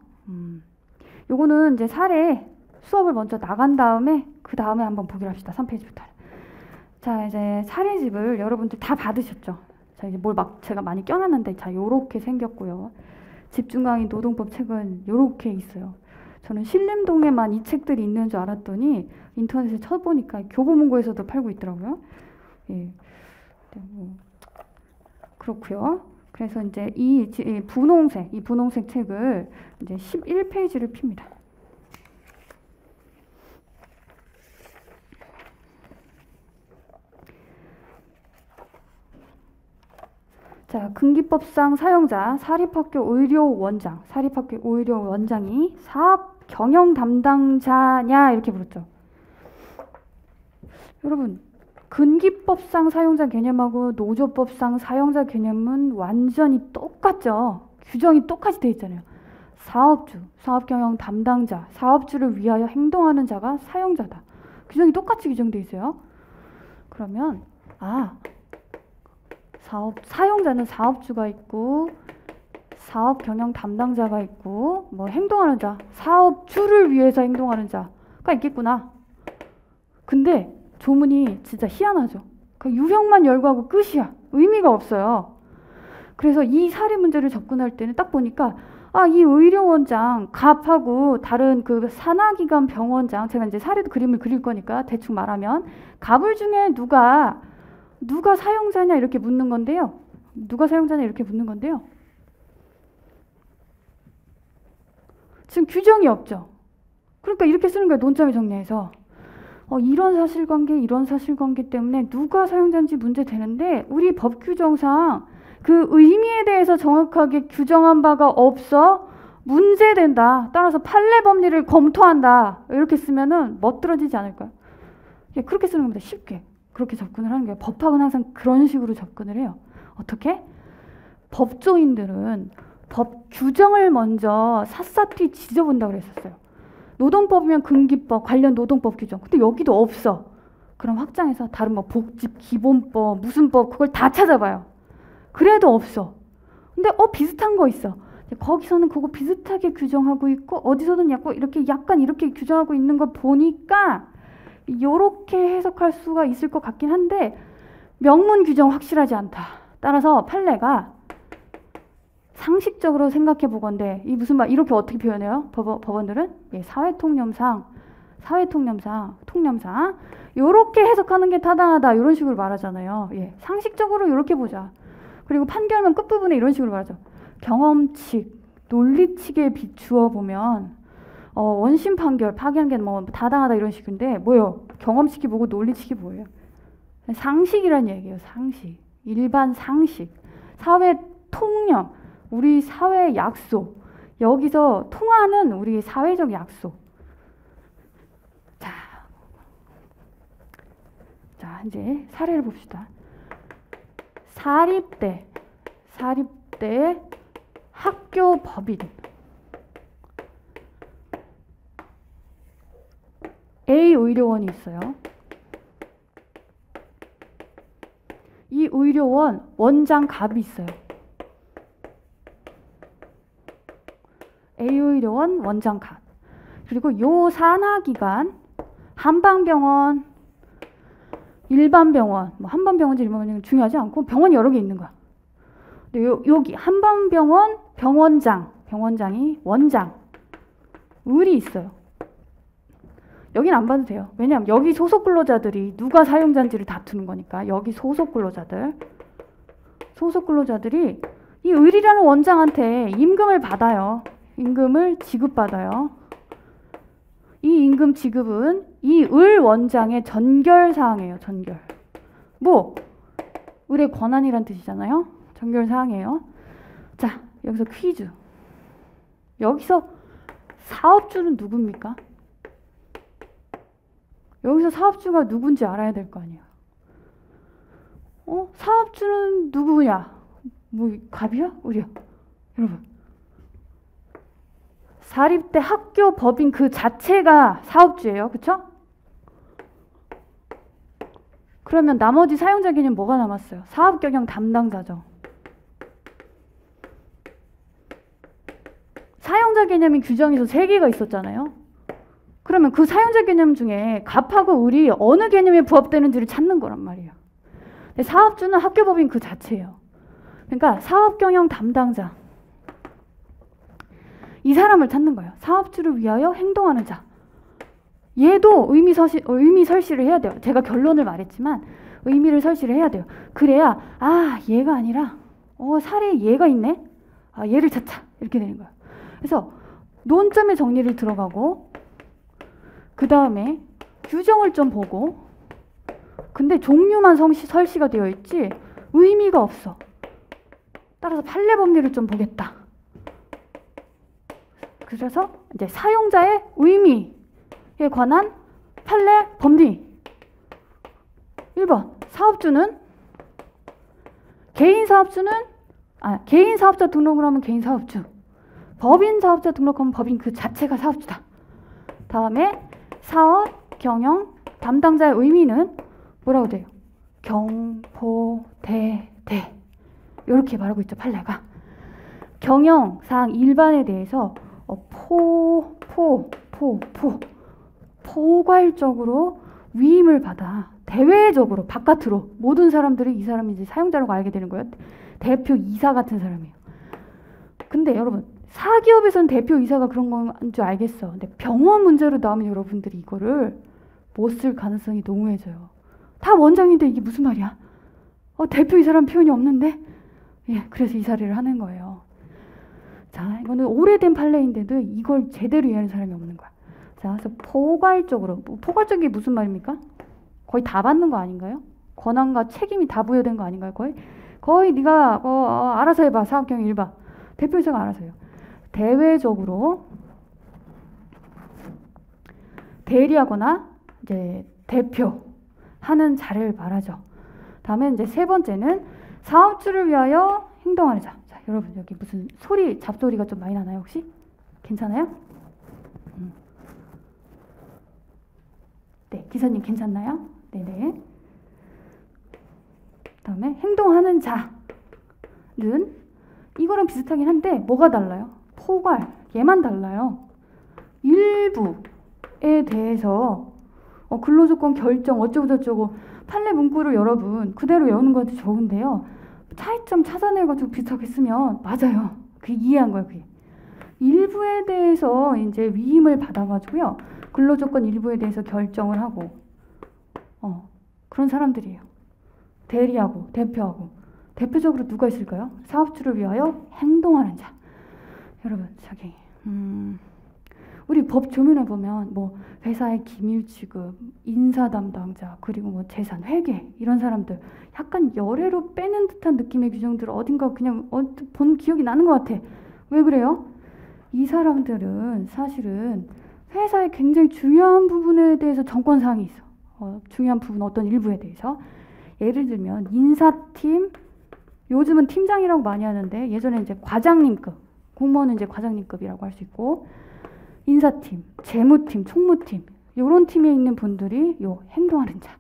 [SPEAKER 1] 요거는 이제 사례 수업을 먼저 나간 다음에 그 다음에 한번 보기로 합시다. 3페이지부터. 자, 이제 사례집을 여러분들 다 받으셨죠. 자, 이제 뭘 막 제가 많이 껴놨는데 자, 요렇게 생겼고요. 집중강의 노동법 책은 요렇게 있어요. 저는 신림동에만 이 책들이 있는 줄 알았더니 인터넷에 쳐보니까 교보문고에서도 팔고 있더라고요. 예, 뭐 그렇고요. 그래서 이제 이 분홍색 책을 이제 11페이지를 핍니다. 자, 근기법상 사용자 사립학교 의료원장이 사업 경영 담당자냐 이렇게 물었죠. 여러분, 근기법상 사용자 개념하고 노조법상 사용자 개념은 완전히 똑같죠. 규정이 똑같이 돼 있잖아요. 사업주, 사업경영 담당자, 사업주를 위하여 행동하는 자가 사용자다. 규정이 똑같이 규정돼 있어요. 그러면 사용자는 사업주가 있고 사업 경영 담당자가 있고 뭐 행동하는 자, 사업주를 위해서 행동하는 자가 있겠구나. 근데 조문이 진짜 희한하죠. 그 유형만 열거하고 끝이야. 의미가 없어요. 그래서 이 사례 문제를 접근할 때는 딱 보니까 이 의료원장 갑하고 다른 그 산하기관 병원장, 제가 이제 사례도 그림을 그릴 거니까 대충 말하면 갑을 중에 누가 사용자냐 이렇게 묻는 건데요. 지금 규정이 없죠. 그러니까 이렇게 쓰는 거예요. 논점에 정리해서. 이런 사실관계 때문에 누가 사용자인지 문제되는데 우리 법 규정상 그 의미에 대해서 정확하게 규정한 바가 없어 문제된다. 따라서 판례 법리를 검토한다. 이렇게 쓰면은 멋들어지지 않을까요? 그렇게 쓰는 겁니다. 쉽게. 그렇게 접근을 하는 거예요. 법학은 항상 그런 식으로 접근을 해요. 어떻게? 법조인들은 법 규정을 먼저 샅샅이 지져본다고 그랬었어요. 노동법이면 근기법, 관련 노동법 규정. 근데 여기도 없어. 그럼 확장해서 다른 뭐 복집, 기본법, 무슨 법 그걸 다 찾아봐요. 그래도 없어. 근데 비슷한 거 있어. 거기서는 그거 비슷하게 규정하고 있고 어디서는 약간 이렇게 규정하고 있는 거 보니까 요렇게 해석할 수가 있을 것 같긴 한데 명문 규정 확실하지 않다. 따라서 판례가 상식적으로 생각해 보건대 이 무슨 말 이렇게 어떻게 표현해요? 법원들은 사회통념상 요렇게 해석하는 게 타당하다 이런 식으로 말하잖아요. 상식적으로 요렇게 보자. 그리고 판결문 끝부분에 이런 식으로 말하죠. 경험칙, 논리칙에 비추어 보면 원심 판결, 파기한 게 뭐 타당하다 이런 식인데 뭐요? 경험치기 보고 논리치기 뭐예요? 상식이란 얘기예요. 상식. 일반 상식. 사회 통념. 우리 사회 약속. 여기서 통하는 우리 사회적 약속. 자, 이제 사례를 봅시다. 사립대 학교 법인. A 의료원이 있어요. 이 의료원 원장 갑이 있어요. A 의료원 원장 갑. 그리고 요 산하기관 한방병원, 일반병원, 뭐 한방병원인지 일반병원인지 중요하지 않고 병원이 여러 개 있는 거야. 근데 여기 한방병원 병원장이 원장 을이 있어요. 여기는 안 봐도 돼요. 왜냐하면 여기 소속 근로자들이 누가 사용자인지를 다투는 거니까. 여기 소속 근로자들이 이 을이라는 원장한테 임금을 받아요. 임금을 지급받아요. 이 임금 지급은 이 을 원장의 전결사항이에요. 전결. 뭐? 을의 권한이란 뜻이잖아요. 전결사항이에요. 자, 여기서 퀴즈. 여기서 사업주는 누굽니까? 여기서 사업주가 누군지 알아야 될 거 아니야. 사업주는 누구냐? 뭐 갑이야? 을이야? 여러분. 사립대 학교 법인 그 자체가 사업주예요. 그쵸? 그러면 나머지 사용자 개념 뭐가 남았어요? 사업경영 담당자죠. 사용자 개념이 규정에서 3개가 있었잖아요. 그러면 그 사용자 개념 중에 갑하고 을이 어느 개념에 부합되는지를 찾는 거란 말이에요. 근데 사업주는 학교법인 그 자체예요. 그러니까 사업경영 담당자. 이 사람을 찾는 거예요. 사업주를 위하여 행동하는 자. 얘도 의미 설시를 해야 돼요. 제가 결론을 말했지만 의미를 설시를 해야 돼요. 그래야 얘가 아니라 사례에 얘가 있네. 얘를 찾자. 이렇게 되는 거예요. 그래서 논점의 정리를 들어가고 그 다음에 규정을 좀 보고 근데 종류만 설시가 되어 있지 의미가 없어. 따라서 판례 법리를 좀 보겠다. 그래서 이제 사용자의 의미에 관한 판례 법리. 1번 사업주는 개인 사업자 등록을 하면 개인 사업주. 법인 사업자 등록하면 법인 그 자체가 사업주다. 다음에 사업 경영 담당자의 의미는 뭐라고 돼요? 경포대대 이렇게 말하고 있죠. 판례가. 경영상 일반에 대해서 포괄적으로 위임을 받아 대외적으로 바깥으로 모든 사람들이 이 사람이 이제 사용자라고 알게 되는 거예요. 대표 이사 같은 사람이에요. 근데 여러분 사기업에서는 대표 이사가 그런 건 줄 알겠어. 근데 병원 문제로 나오면 여러분들이 이거를 못 쓸 가능성이 농후해져요. 다 원장인데 이게 무슨 말이야? 대표 이사라는 표현이 없는데? 예, 그래서 이 사례를 하는 거예요. 자, 이거는 오래된 판례인데도 이걸 제대로 이해하는 사람이 없는 거야. 자, 그래서 포괄적으로, 포괄적이 무슨 말입니까? 거의 다 받는 거 아닌가요? 권한과 책임이 다 부여된 거 아닌가요? 거의 네가 알아서 해봐. 사업경영 1봐. 대표이사가 알아서 해요. 대외적으로 대리하거나 이제 대표하는 자를 말하죠. 다음에 이제 세 번째는 사업주를 위하여 행동하는 자. 자, 여러분 여기 무슨 소리 잡소리가 좀 많이 나나요 혹시? 괜찮아요? 네, 기사님 괜찮나요? 네네. 다음에 행동하는 자는 이거랑 비슷하긴 한데 뭐가 달라요? 포괄, 얘만 달라요. 일부에 대해서 근로조건 결정 어쩌고저쩌고 판례 문구를 여러분 그대로 외우는 것도 좋은데요. 차이점 찾아내가지고 비슷하게 쓰면 맞아요. 그게 이해한 거예요. 그게. 일부에 대해서 이제 위임을 받아가지고요. 근로조건 일부에 대해서 결정을 하고 그런 사람들이에요. 대리하고 대표하고 대표적으로 누가 있을까요? 사업주를 위하여 행동하는 자. 여러분 저기 우리 법 조문에 보면 뭐 회사의 기밀 취급, 인사 담당자, 그리고 뭐 재산 회계 이런 사람들 약간 열애로 빼는 듯한 느낌의 규정들 어딘가 그냥 본 기억이 나는 것 같아. 왜 그래요? 이 사람들은 사실은 회사의 굉장히 중요한 부분에 대해서 정권사항이 있어. 중요한 부분 어떤 일부에 대해서. 예를 들면 인사팀, 요즘은 팀장이라고 많이 하는데 예전에 이제 과장님급, 공무원은 이제 과장님급이라고 할 수 있고, 인사팀, 재무팀, 총무팀 이런 팀에 있는 분들이 요 행동하는 자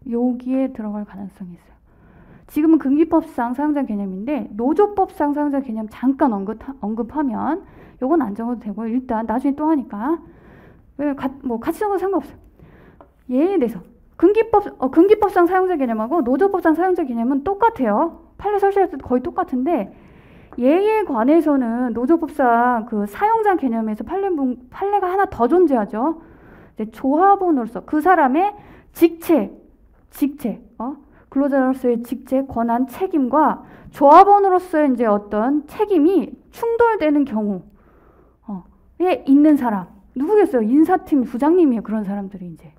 [SPEAKER 1] 여기에 들어갈 가능성이 있어요. 지금은 금기법상 사용자 개념인데 노조법상 사용자 개념 잠깐 언급하면 요건 안 적어도 되고 일단 나중에 또 하니까 뭐 같이 적어도 상관없어요. 얘에 대해서 금기법상 사용자 개념하고 노조법상 사용자 개념은 똑같아요. 판례 설치할 때도 거의 똑같은데 얘에 관해서는 노조법상 그 사용자 개념에서 판례가 하나 더 존재하죠. 이제 조합원으로서 그 사람의 직책, 근로자로서의 직책, 권한, 책임과 조합원으로서의 이제 어떤 책임이 충돌되는 경우에 있는 사람 누구겠어요? 인사팀 부장님이에요. 그런 사람들이 이제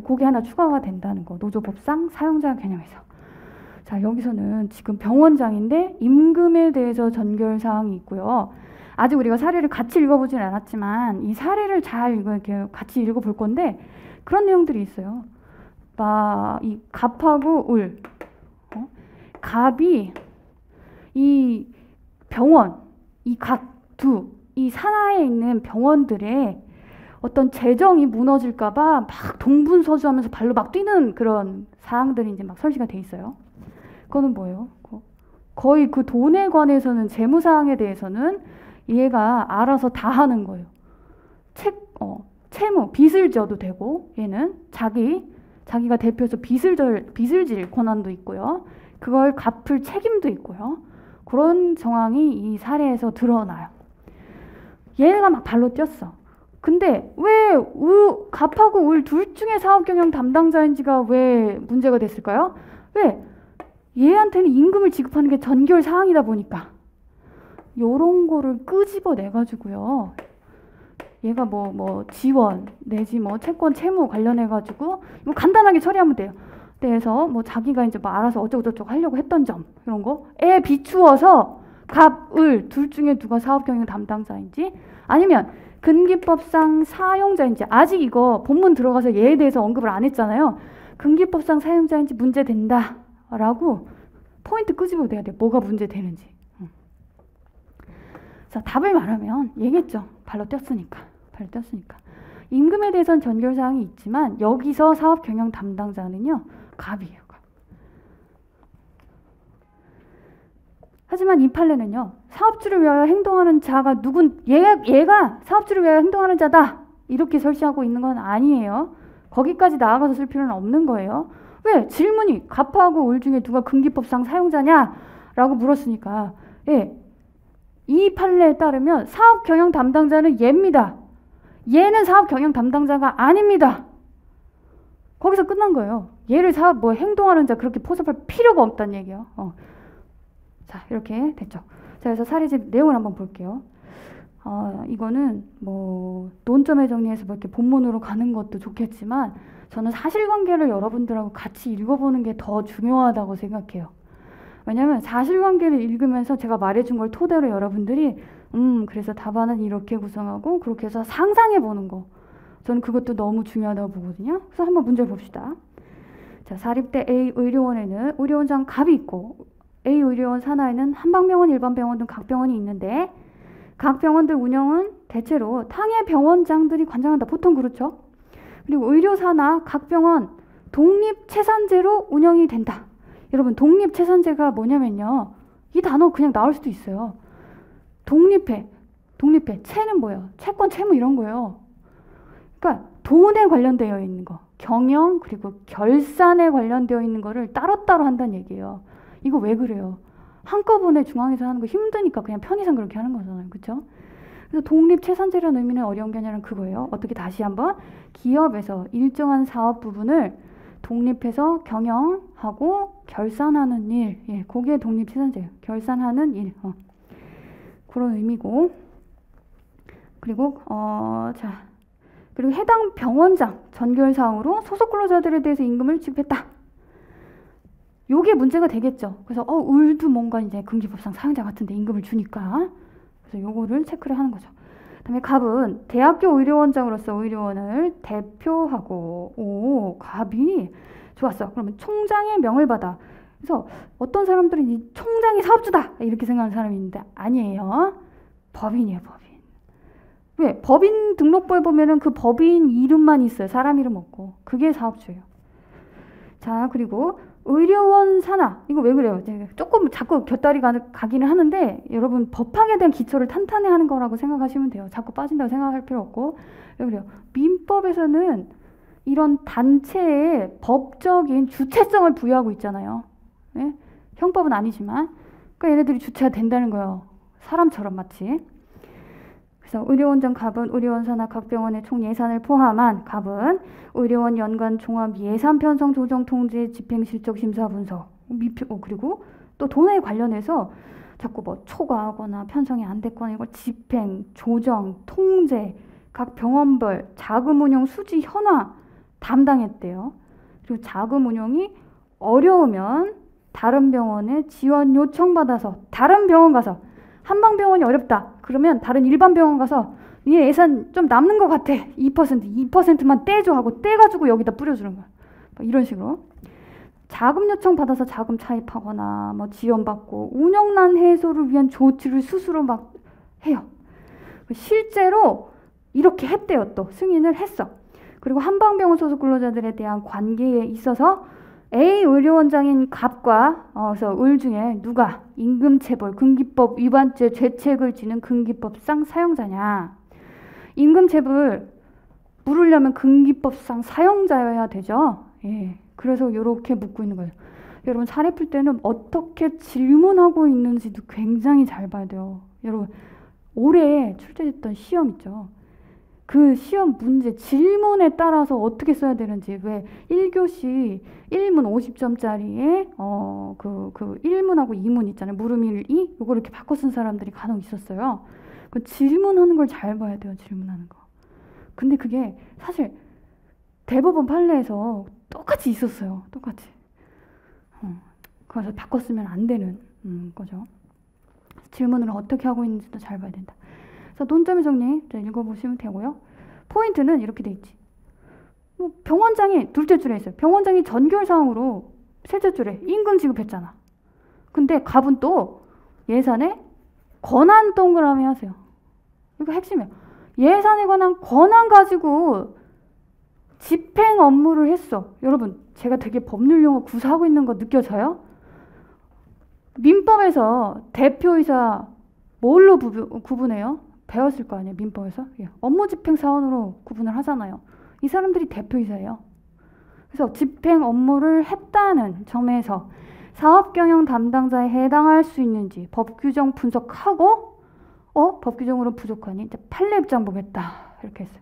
[SPEAKER 1] 그게 하나 추가가 된다는 거. 노조법상 사용자 개념에서. 자, 여기서는 지금 병원장인데 임금에 대해서 전결사항이 있고요. 아직 우리가 사례를 같이 읽어보진 않았지만 이 사례를 잘 이렇게 같이 읽어볼 건데 그런 내용들이 있어요. 이 갑하고 울. 갑이 이 병원, 이 이 산하에 있는 병원들의 어떤 재정이 무너질까봐 막 동분서주하면서 발로 막 뛰는 그런 사항들이 이제 막 설치가 돼 있어요. 그거는 뭐예요? 거의 그 돈에 관해서는 재무사항에 대해서는 얘가 알아서 다 하는 거예요. 채무, 빚을 져도 되고 얘는 자기가 대표해서 빚을 질 권한도 있고요. 그걸 갚을 책임도 있고요. 그런 정황이 이 사례에서 드러나요. 얘가 막 발로 뛰었어. 근데 왜 갑하고 울 둘 중에 사업경영 담당자인지가 왜 문제가 됐을까요? 왜? 얘한테는 임금을 지급하는 게 전결 사항이다 보니까 요런 거를 끄집어내가지고요. 얘가 뭐 지원 내지 뭐 채권 채무 관련해가지고 이거 간단하게 처리하면 돼요. 그래서 뭐 자기가 이제 뭐 알아서 어쩌고저쩌고 하려고 했던 점 이런 거에 비추어서 갑, 을 둘 중에 누가 사업경영 담당자인지 아니면 금기법상 사용자인지 아직 이거 본문 들어가서 얘에 대해서 언급을 안 했잖아요. 금기법상 사용자인지 문제된다 라고 포인트 끄집어내야 돼요. 뭐가 문제되는지. 자, 답을 말하면 얘기했죠. 발로 뛰었으니까. 임금에 대해서는 전결사항이 있지만 여기서 사업경영 담당자는요. 갑이에요. 하지만 이 판례는요. 사업주를 위하여 행동하는 자가 얘가 사업주를 위하여 행동하는 자다. 이렇게 설치하고 있는 건 아니에요. 거기까지 나아가서 쓸 필요는 없는 거예요. 왜? 질문이 갑하고 울 중에 누가 금기법상 사용자냐? 라고 물었으니까 이 판례에 따르면 사업경영 담당자는 얘입니다. 얘는 사업경영 담당자가 아닙니다. 거기서 끝난 거예요. 얘를 행동하는 자 그렇게 포섭할 필요가 없다는 얘기예요. 자, 이렇게 됐죠. 자, 그래서 사례집 내용을 한번 볼게요. 이거는 뭐 논점에 정리해서 뭐 이렇게 본문으로 가는 것도 좋겠지만 저는 사실관계를 여러분들하고 같이 읽어보는 게 더 중요하다고 생각해요. 왜냐면 사실관계를 읽으면서 제가 말해준 걸 토대로 여러분들이 그래서 답안은 이렇게 구성하고 그렇게 해서 상상해보는 거 저는 그것도 너무 중요하다고 보거든요. 그래서 한번 문제를 봅시다. 자, 사립대 A 의료원에는 의료원장 갑이 있고 A 의료원 산하에는 한방병원, 일반병원 등 각 병원이 있는데 각 병원들 운영은 대체로 당해 병원장들이 관장한다. 보통 그렇죠. 그리고 의료사나 각 병원 독립체산제로 운영이 된다. 여러분 독립체산제가 뭐냐면요. 이 단어 그냥 나올 수도 있어요. 독립해. 채는 뭐예요? 채권, 채무 이런 거예요. 그러니까 돈에 관련되어 있는 거. 경영 그리고 결산에 관련되어 있는 거를 따로따로 한다는 얘기예요. 이거 왜 그래요? 한꺼번에 중앙에서 하는 거 힘드니까 그냥 편의상 그렇게 하는 거잖아요. 그렇죠? 그래서 독립체산제라는 의미는 어려운 게 아니라 그거예요. 어떻게 다시 한번 기업에서 일정한 사업 부분을 독립해서 경영하고 결산하는 일. 그게 독립체산제예요. 결산하는 일. 그런 의미고 그리고 그리고 해당 병원장 전결사항으로 소속 근로자들에 대해서 임금을 지급했다. 요게 문제가 되겠죠. 그래서 을도 뭔가 이제 금기법상 사용자 같은데 임금을 주니까 그래서 요거를 체크를 하는 거죠. 그다음에 갑은 대학교 의료원장으로서 의료원을 대표하고 갑이 좋았어. 그러면 총장의 명을 받아. 그래서 어떤 사람들은 이 총장이 사업주다 이렇게 생각하는 사람이 있는데 아니에요. 법인이에요, 법인. 왜? 법인 등록부에 보면은 그 법인 이름만 있어요. 사람 이름 없고. 그게 사업주예요. 자, 그리고 의료원 산하. 이거 왜 그래요? 조금 자꾸 곁다리 가기는 하는데 여러분 법학에 대한 기초를 탄탄히 하는 거라고 생각하시면 돼요. 자꾸 빠진다고 생각할 필요 없고. 왜 그래요? 민법에서는 이런 단체에 법적인 주체성을 부여하고 있잖아요. 네? 형법은 아니지만 그러니까 얘네들이 주체가 된다는 거예요. 사람처럼 마치. 그래서 의료원장 갑은 의료원 산하 각 병원의 총 예산을 포함한 갑은 의료원 연간 종합 예산 편성 조정 통지 집행 실적 심사 분석 그리고 또 돈에 관련해서 자꾸 뭐 초과하거나 편성이 안 됐거나 이걸 집행 조정 통제 각 병원별 자금 운용 수지 현황 담당했대요. 그리고 자금 운용이 어려우면 다른 병원에 지원 요청받아서 다른 병원 가서 한방병원이 어렵다. 그러면 다른 일반 병원 가서 얘 예산 좀 남는 것 같아. 2%만 떼줘 하고 떼가지고 여기다 뿌려주는 거야. 이런 식으로. 자금 요청 받아서 자금 차입하거나 뭐 지원받고 운영난 해소를 위한 조치를 스스로 막 해요. 실제로 이렇게 했대요. 또 승인을 했어. 그리고 한방병원 소속 근로자들에 대한 관계에 있어서 A 의료원장인 갑과 그래서 을 중에 누가 임금체벌 금기법 위반죄 죄책을 지는 금기법상 사용자냐. 임금체벌 물으려면 금기법상 사용자여야 되죠. 예. 그래서 이렇게 묻고 있는 거예요. 여러분 사례 풀 때는 어떻게 질문하고 있는지도 굉장히 잘 봐야 돼요. 여러분 올해 출제됐던 시험 있죠. 그 시험 문제 질문에 따라서 어떻게 써야 되는지 왜 1교시 1문 50점짜리에 그 1문하고 2문 있잖아요. 물음 1, 2 요거 이렇게 바꿔 쓴 사람들이 간혹 있었어요. 그 질문하는 걸 잘 봐야 돼요. 질문하는 거. 근데 그게 사실 대법원 판례에서 똑같이 있었어요. 똑같이. 그래서 바꿔 쓰면 안 되는 거죠. 질문을 어떻게 하고 있는지도 잘 봐야 된다. 그래서 논점의 정리 읽어보시면 되고요. 포인트는 이렇게 돼 있지. 병원장이 둘째 줄에 있어요. 병원장이 전결사항으로 셋째 줄에 임금 지급했잖아. 근데 갑은 또 예산에 권한 동그라미 하세요. 이거 핵심이에요. 예산에 관한 권한 가지고 집행 업무를 했어. 여러분 제가 되게 법률 용어 구사하고 있는 거 느껴져요? 민법에서 대표이사 뭘로 구분해요? 배웠을 거 아니에요, 민법에서? 업무 집행 사원으로 구분을 하잖아요. 이 사람들이 대표이사예요. 그래서 집행 업무를 했다는 점에서 사업 경영 담당자에 해당할 수 있는지 법 규정 분석하고 법 규정으로 부족하니 이제 판례 입장 보겠다 이렇게 했어요.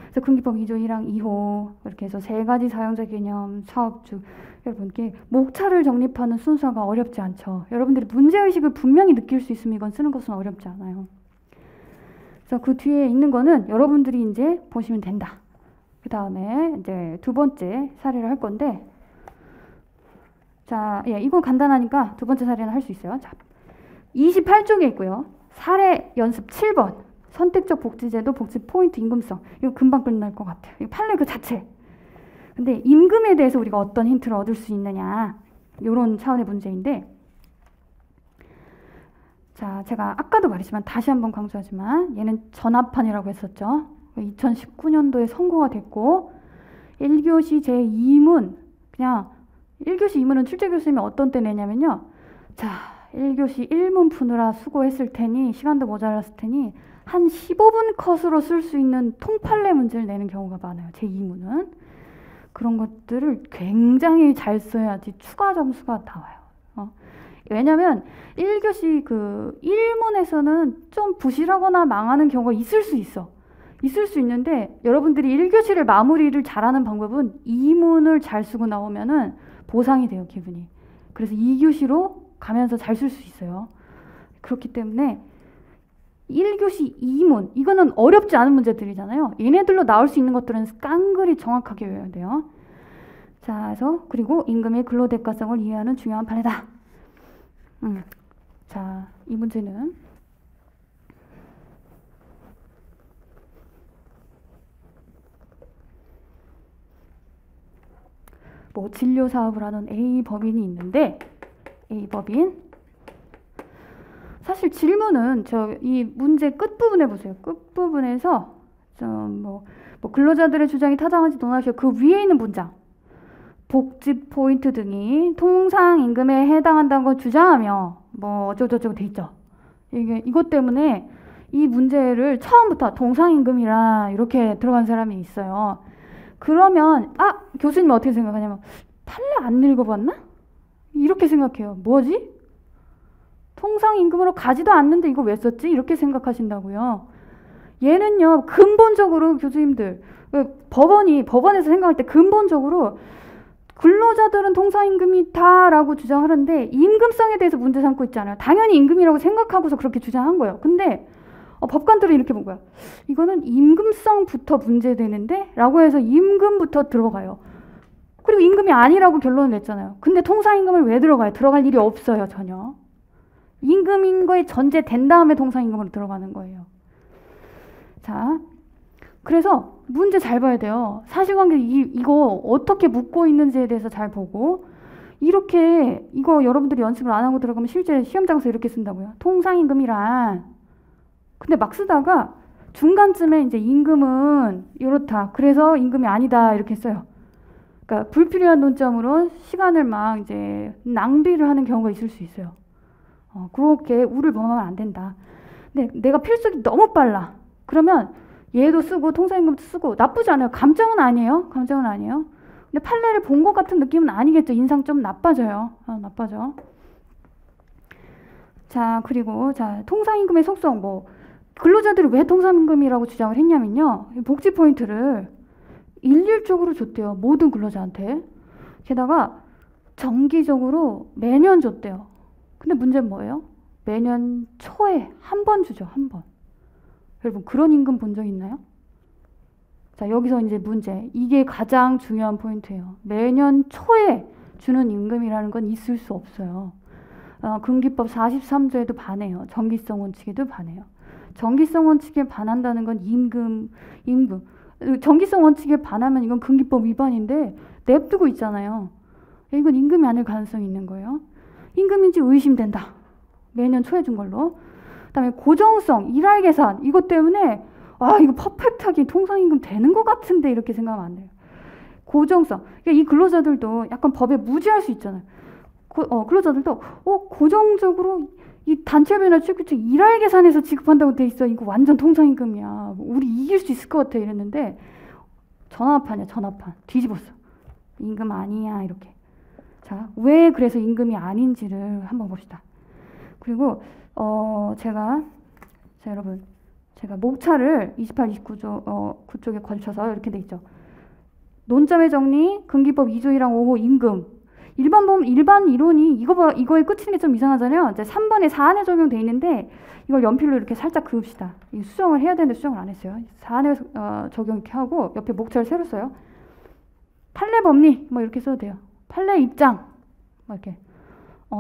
[SPEAKER 1] 그래서 금기법 2조 1항 2호 이렇게 해서 세 가지 사용자 개념, 사업주 여러분께 목차를 정립하는 순서가 어렵지 않죠. 여러분들이 문제의식을 분명히 느낄 수 있으면 이건 쓰는 것은 어렵지 않아요. 그래서 그 뒤에 있는 거는 여러분들이 이제 보시면 된다. 그 다음에 이제 두 번째 사례를 할 건데, 자, 이건 간단하니까 두 번째 사례는 할 수 있어요. 자, 28쪽에 있고요. 사례 연습 7번. 선택적 복지제도 복지 포인트 임금성. 이거 금방 끝날 것 같아요. 이거 판례 그 자체. 근데 임금에 대해서 우리가 어떤 힌트를 얻을 수 있느냐. 이런 차원의 문제인데, 자, 제가 아까도 말했지만 다시 한번 강조하지만 얘는 전합판이라고 했었죠. 2019년도에 선고가 됐고 1교시 제2문 그냥 1교시 2문은 출제 교수님이 어떤 때 내냐면요. 자, 1교시 1문 푸느라 수고했을 테니 시간도 모자랐을 테니 한 15분 컷으로 쓸 수 있는 통판례 문제를 내는 경우가 많아요. 제2문은. 그런 것들을 굉장히 잘 써야지 추가 점수가 나와요. 왜냐면 1교시 그 1문에서는 좀 부실하거나 망하는 경우가 있을 수 있어. 있을 수 있는데 여러분들이 1교시를 마무리를 잘하는 방법은 2문을 잘 쓰고 나오면은 보상이 돼요, 기분이. 그래서 2교시로 가면서 잘 쓸 수 있어요. 그렇기 때문에 1교시 2문, 이거는 어렵지 않은 문제들이잖아요. 얘네들로 나올 수 있는 것들은 깡그리 정확하게 외워야 돼요. 자, 그래서 그리고 임금의 근로대가성을 이해하는 중요한 판례다. 자, 이 문제는 뭐 진료 사업을 하는 A 법인이 있는데, A 법인, 사실 질문은 이 문제 끝부분에 보세요. 끝부분에서 뭐 근로자들의 주장이 타당한지 논하시오. 그 위에 있는 문장, 복지 포인트 등이 통상 임금에 해당한다는 걸 주장하며 뭐 어쩌고저쩌고 돼 있죠. 이것 때문에 이 문제를 처음부터 통상임금이라 이렇게 들어간 사람이 있어요. 그러면 교수님은 어떻게 생각하냐면, 판례 안 읽어봤나? 이렇게 생각해요. 뭐지? 통상임금으로 가지도 않는데 이거 왜 썼지? 이렇게 생각하신다고요. 얘는요, 근본적으로 교수님들, 법원에서 생각할 때 근본적으로 근로자들은 통상임금이다라고 주장하는데 임금성에 대해서 문제 삼고 있잖아요. 당연히 임금이라고 생각하고서 그렇게 주장한 거예요. 근데 법관들은 이렇게 본 거야. 이거는 임금성부터 문제되는데? 라고 해서 임금부터 들어가요. 그리고 임금이 아니라고 결론을 냈잖아요. 근데 통상임금을 왜 들어가요? 들어갈 일이 없어요, 전혀. 임금인 거에 전제된 다음에 통상임금으로 들어가는 거예요. 자, 그래서 문제 잘 봐야 돼요. 사실관계 이거 어떻게 묶고 있는지에 대해서 잘 보고, 이거 여러분들이 연습을 안 하고 들어가면 실제 시험장에서 이렇게 쓴다고요. 통상임금이란, 근데 막 쓰다가 중간쯤에 이제 임금은 이렇다, 그래서 임금이 아니다, 이렇게 써요. 그러니까 불필요한 논점으로 시간을 막 이제 낭비를 하는 경우가 있을 수 있어요. 그렇게 우를 범하면 안 된다. 근데 내가 필속이 너무 빨라. 그러면 얘도 쓰고 통상임금도 쓰고 나쁘지 않아요. 감정은 아니에요. 감정은 아니에요. 근데 판례를 본 것 같은 느낌은 아니겠죠. 인상 좀 나빠져요. 나빠져. 자, 그리고 통상임금의 속성, 근로자들이 왜 통상임금이라고 주장을 했냐면요, 복지 포인트를 일률적으로 줬대요. 모든 근로자한테. 게다가 정기적으로 매년 줬대요. 근데 문제는 뭐예요? 매년 초에 한 번 주죠. 한 번. 여러분, 그런 임금 본 적 있나요? 자, 여기서 이제 문제. 이게 가장 중요한 포인트예요. 매년 초에 주는 임금이라는 건 있을 수 없어요. 금기법 43조에도 반해요. 정기성 원칙에도 반해요. 정기성 원칙에 반한다는 건 임금. 정기성 원칙에 반하면 이건 금기법 위반인데 냅두고 있잖아요. 이건 임금이 아닐 가능성이 있는 거예요. 임금인지 의심된다. 매년 초에 준 걸로. 그다음에 고정성, 일할 계산, 이것 때문에 이거 퍼펙트하게 통상임금 되는 것 같은데 이렇게 생각하면 안 돼요. 고정성. 그러니까 이 근로자들도 약간 법에 무지할 수 있잖아요. 근로자들도 고정적으로 이 단체별이나 출규칙 일할 계산해서 지급한다고 돼 있어. 이거 완전 통상임금이야. 우리 이길 수 있을 것 같아. 이랬는데 전화판이야. 전화판. 뒤집었어. 임금 아니야. 이렇게. 자, 왜 그래서 임금이 아닌지를 한번 봅시다. 그리고 여러분, 제가 목차를 28, 29조 9쪽에 걸쳐서 이렇게 돼 있죠. 논점의 정리, 금기법 2조 1항 5호 임금. 일반 이론이 이거에 끝이는 게 좀 이상하잖아요. 이제 3번에 사안에 적용돼 있는데 이걸 연필로 이렇게 살짝 그읍시다. 이 수정을 해야 되는데 수정을 안 했어요. 사안에 적용 이렇게 하고 옆에 목차를 새로 써요. 판례 법리 이렇게 써도 돼요. 판례 입장 이렇게.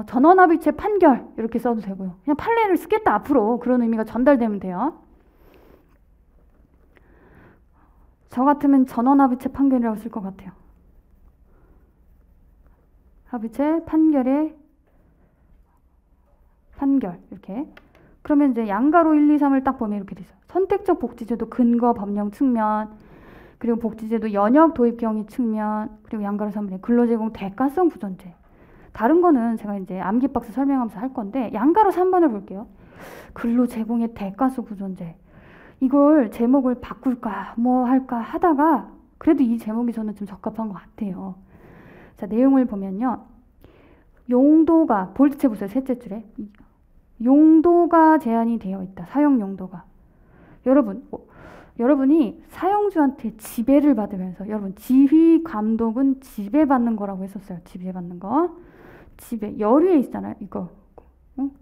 [SPEAKER 1] 전원합의체 판결 이렇게 써도 되고요. 그냥 판례를 쓰겠다 앞으로, 그런 의미가 전달되면 돼요. 저 같으면 전원합의체 판결이라고 쓸 것 같아요. 합의체 판결의 판결 이렇게. 그러면 이제 양가로 1, 2, 3을 딱 보면 이렇게 돼 있어요. 선택적 복지제도 근거 법령 측면, 그리고 복지제도 연역 도입 경위 측면, 그리고 양가로 3번에 근로제공 대가성 부존재. 다른 거는 제가 이제 암기박스 설명하면서 할 건데, 양가로 3번을 볼게요. 근로제공의 대가성 부존재. 이걸 제목을 바꿀까 할까 하다가 그래도 이 제목이 저는 좀 적합한 것 같아요. 자, 내용을 보면요. 용도가, 볼트체 보세요. 셋째 줄에. 용도가 제한이 되어 있다. 사용 용도가. 여러분이 사용주한테 지배를 받으면서, 여러분 지휘 감독은 지배받는 거라고 했었어요. 지배받는 거. 지배. 여류에 있잖아요. 이거.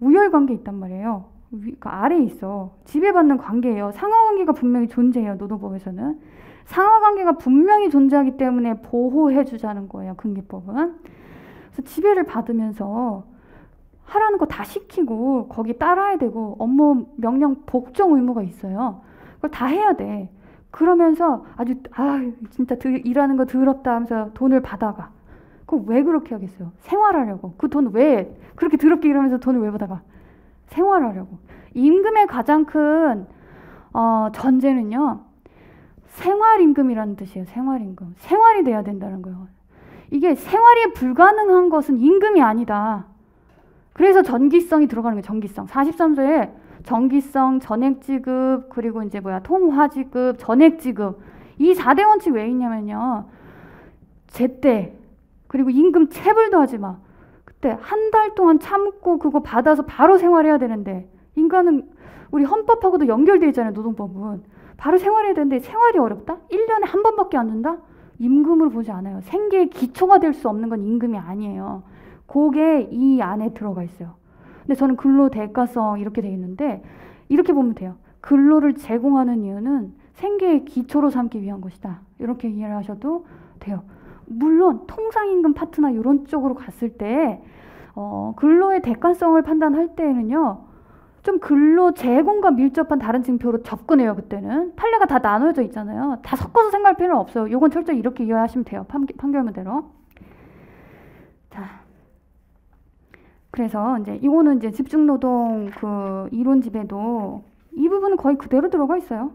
[SPEAKER 1] 우열관계 있단 말이에요. 그 아래에 있어. 지배받는 관계예요. 상하관계가 분명히 존재해요. 노동법에서는. 상하관계가 분명히 존재하기 때문에 보호해주자는 거예요. 근기법은. 그래서 지배를 받으면서 하라는 거 다 시키고 거기 따라야 되고 업무 명령 복종 의무가 있어요. 그걸 다 해야 돼. 그러면서 아주 진짜 일하는 거 더럽다 하면서 돈을 받아가. 그거 왜 그렇게 하겠어요? 생활하려고. 그 돈 왜 그렇게 더럽게 일하면서 돈을 왜 받아가? 생활하려고. 임금의 가장 큰 전제는요. 생활임금이라는 뜻이에요. 생활임금. 생활이 돼야 된다는 거예요. 이게 생활이 불가능한 것은 임금이 아니다. 그래서 전기성이 들어가는 거예요. 전기성. 43조에 전기성, 전액지급, 그리고 이제 통화지급, 전액지급. 이 4대 원칙 왜 있냐면요. 제때, 그리고 임금 체불도 하지 마. 그때 한 달 동안 참고 그거 받아서 바로 생활해야 되는데, 인간은 우리 헌법하고도 연결되어 있잖아요. 노동법은. 바로 생활해야 되는데 생활이 어렵다? 1년에 한 번밖에 안 준다? 임금으로 보지 않아요. 생계의 기초가 될 수 없는 건 임금이 아니에요. 그게 이 안에 들어가 있어요. 근데 저는 근로 대가성 이렇게 돼 있는데 이렇게 보면 돼요. 근로를 제공하는 이유는 생계의 기초로 삼기 위한 것이다. 이렇게 이해를 하셔도 돼요. 물론 통상임금 파트나 이런 쪽으로 갔을 때 근로의 대가성을 판단할 때에는요. 좀 근로 제공과 밀접한 다른 징표로 접근해요. 그때는. 판례가 다 나눠져 있잖아요. 다 섞어서 생각할 필요는 없어요. 이건 철저히 이렇게 이해하시면 돼요. 판결문대로. 자, 그래서 이제 이거는 이제 집중노동 그 이론 집에도 이 부분은 거의 그대로 들어가 있어요.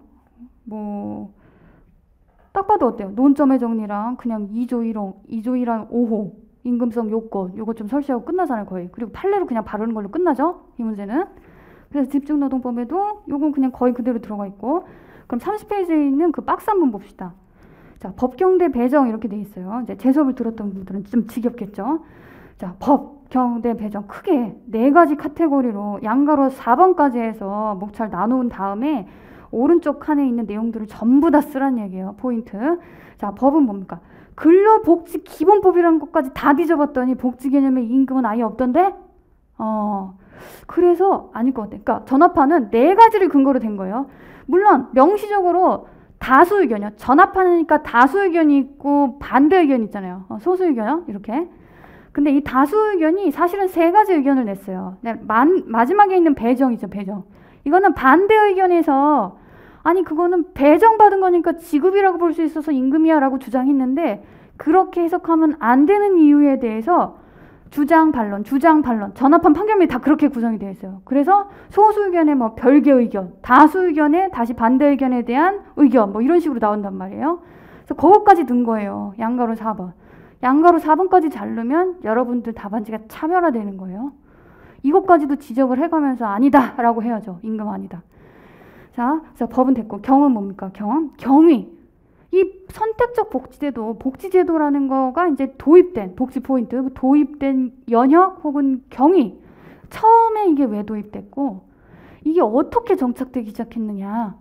[SPEAKER 1] 딱 봐도 어때요? 논점의 정리랑 그냥 2조 1호, 2조 1항 5호 임금성 요건 요거 좀 설치하고 끝나잖아요. 거의. 그리고 판례로 그냥 바르는 걸로 끝나죠. 이 문제는. 그래서 집중노동법에도 요건 그냥 거의 그대로 들어가 있고. 그럼 30페이지에 있는 그 박스 한번 봅시다. 자, 법경대 배정 이렇게 돼 있어요. 이제 제 수업을 들었던 분들은 좀 지겹겠죠. 자, 법경대 배정 크게 4가지 카테고리로 양가로 4번까지 해서 목차를 나누은 다음에 오른쪽 칸에 있는 내용들을 전부 다 쓰란 얘기예요. 포인트. 자, 법은 뭡니까? 근로복지기본법이라는 것까지 다 뒤져봤더니 복지 개념에 임금은 아예 없던데? 그래서 아닐 것 같아. 그러니까 전업화는 4가지를 근거로 된 거예요. 물론 명시적으로 다수 의견이요. 전업화니까 다수 의견이 있고 반대 의견이 있잖아요. 소수 의견이요. 이렇게. 근데 이 다수 의견이 사실은 3가지 의견을 냈어요. 마지막에 있는 배정이죠. 배정. 이거는 반대 의견에서 아니 그거는 배정받은 거니까 지급이라고 볼 수 있어서 임금이야 라고 주장했는데 그렇게 해석하면 안 되는 이유에 대해서 주장 반론, 전업한 판결문이 다 그렇게 구성이 되어 있어요. 그래서 소수 의견에 별개 의견, 다수 의견에 다시 반대 의견에 대한 의견 이런 식으로 나온단 말이에요. 그래서 그것까지 든 거예요. 양가로 4번. 양가로 4번까지 자르면 여러분들 답안지가 차별화되는 거예요. 이것까지도 지적을 해가면서 아니다 라고 해야죠. 임금 아니다. 자, 그래서 법은 됐고 경은 뭡니까? 경위. 이 선택적 복지제도, 복지제도라는 거가 이제 도입된 복지 포인트, 도입된 연역 혹은 경위. 처음에 이게 왜 도입됐고 이게 어떻게 정착되기 시작했느냐.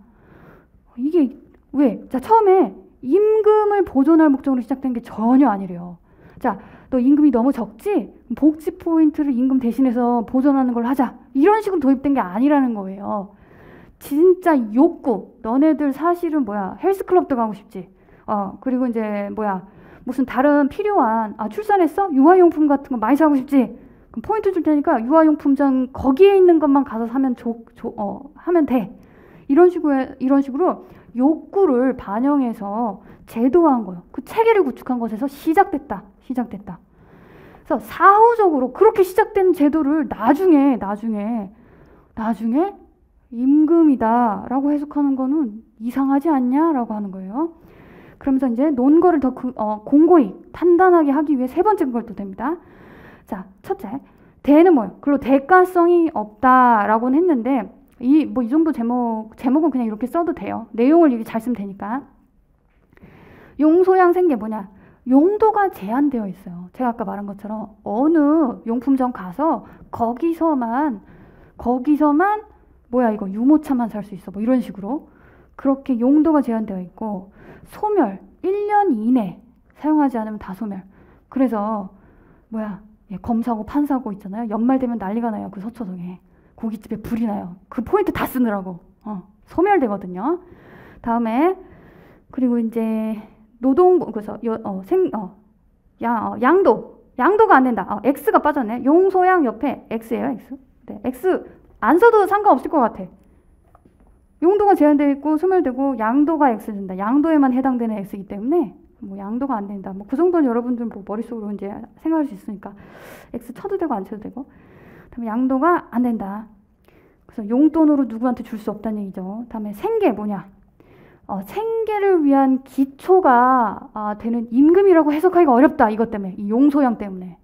[SPEAKER 1] 이게 왜? 자, 처음에 임금을 보존할 목적으로 시작된 게 전혀 아니래요. 자, 너 임금이 너무 적지? 복지 포인트를 임금 대신해서 보존하는 걸 하자. 이런 식으로 도입된 게 아니라는 거예요. 진짜 욕구. 너네들 사실은 헬스클럽도 가고 싶지. 그리고 이제 무슨 다른 필요한 출산했어? 유아용품 같은 거 많이 사고 싶지. 그럼 포인트 줄 테니까 유아용품점 거기에 있는 것만 가서 사면 하면 돼. 이런 식으로 욕구를 반영해서 제도화한 거예요. 그 체계를 구축한 것에서 시작됐다. 그래서 사후적으로 그렇게 시작된 제도를 나중에 임금이다 라고 해석하는 거는 이상하지 않냐 라고 하는 거예요. 그러면서 이제 논거를 더 공고히 단단하게 하기 위해 3번째 근거를 또 댑니다. 자, 첫째, 대는 뭐예요? 근로 대가성이 없다라고는 했는데 이 정도 제목은 그냥 이렇게 써도 돼요. 내용을 이렇게 잘 쓰면 되니까. 용소양 생계 뭐냐? 용도가 제한되어 있어요. 제가 아까 말한 것처럼 어느 용품점 가서 거기서만 이거 유모차만 살 수 있어. 이런 식으로. 그렇게 용도가 제한되어 있고 소멸 1년 이내 사용하지 않으면 다 소멸. 그래서 검사고 판사고 있잖아요. 연말 되면 난리가 나요. 그 서초동에. 고깃집에 불이 나요. 그 포인트 다 쓰느라고. 소멸되거든요. 다음에 그리고 이제 그래서 양도가 안 된다. X가 빠졌네. 용소양 옆에 X예요, X. 네, X 안 써도 상관없을 것 같아. 용도가 제한되어 있고 소멸되고 양도가 X 된다. 양도에만 해당되는 X이기 때문에 뭐 양도가 안 된다. 뭐 그 정도는 여러분들 뭐 머릿속으로 이제 생각할 수 있으니까 X 쳐도 되고 안 쳐도 되고. 다음에 양도가 안 된다. 그래서 용돈으로 누구한테 줄 수 없다는 얘기죠. 다음에 생계 뭐냐? 생계를 위한 기초가 되는 임금이라고 해석하기가 어렵다. 이것 때문에. 이 용소양 때문에.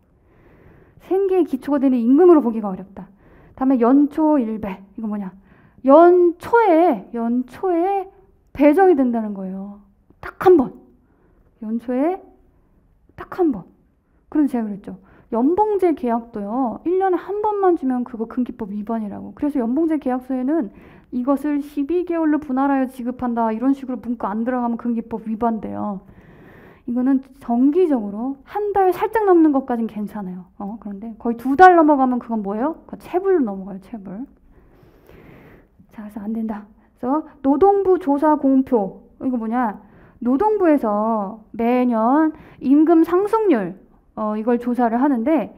[SPEAKER 1] 생계의 기초가 되는 임금으로 보기가 어렵다. 다음에 연초일배. 이거 뭐냐? 연초에 배정이 된다는 거예요. 딱 한 번. 연초에 딱 한 번. 그래서 제가 그랬죠. 연봉제 계약도요. 1년에 한 번만 주면 그거 금기법 위반이라고. 그래서 연봉제 계약서에는 이것을 12개월로 분할하여 지급한다. 이런 식으로 문구 안 들어가면 금기법 위반돼요. 이거는 정기적으로 한 달 살짝 넘는 것까지는 괜찮아요. 그런데 거의 2달 넘어가면 그건 뭐예요? 그건 체불로 넘어가요. 체불. 자, 그래서 안 된다. 그래서 노동부 조사 공표. 이거 뭐냐? 노동부에서 매년 임금 상승률 이걸 조사를 하는데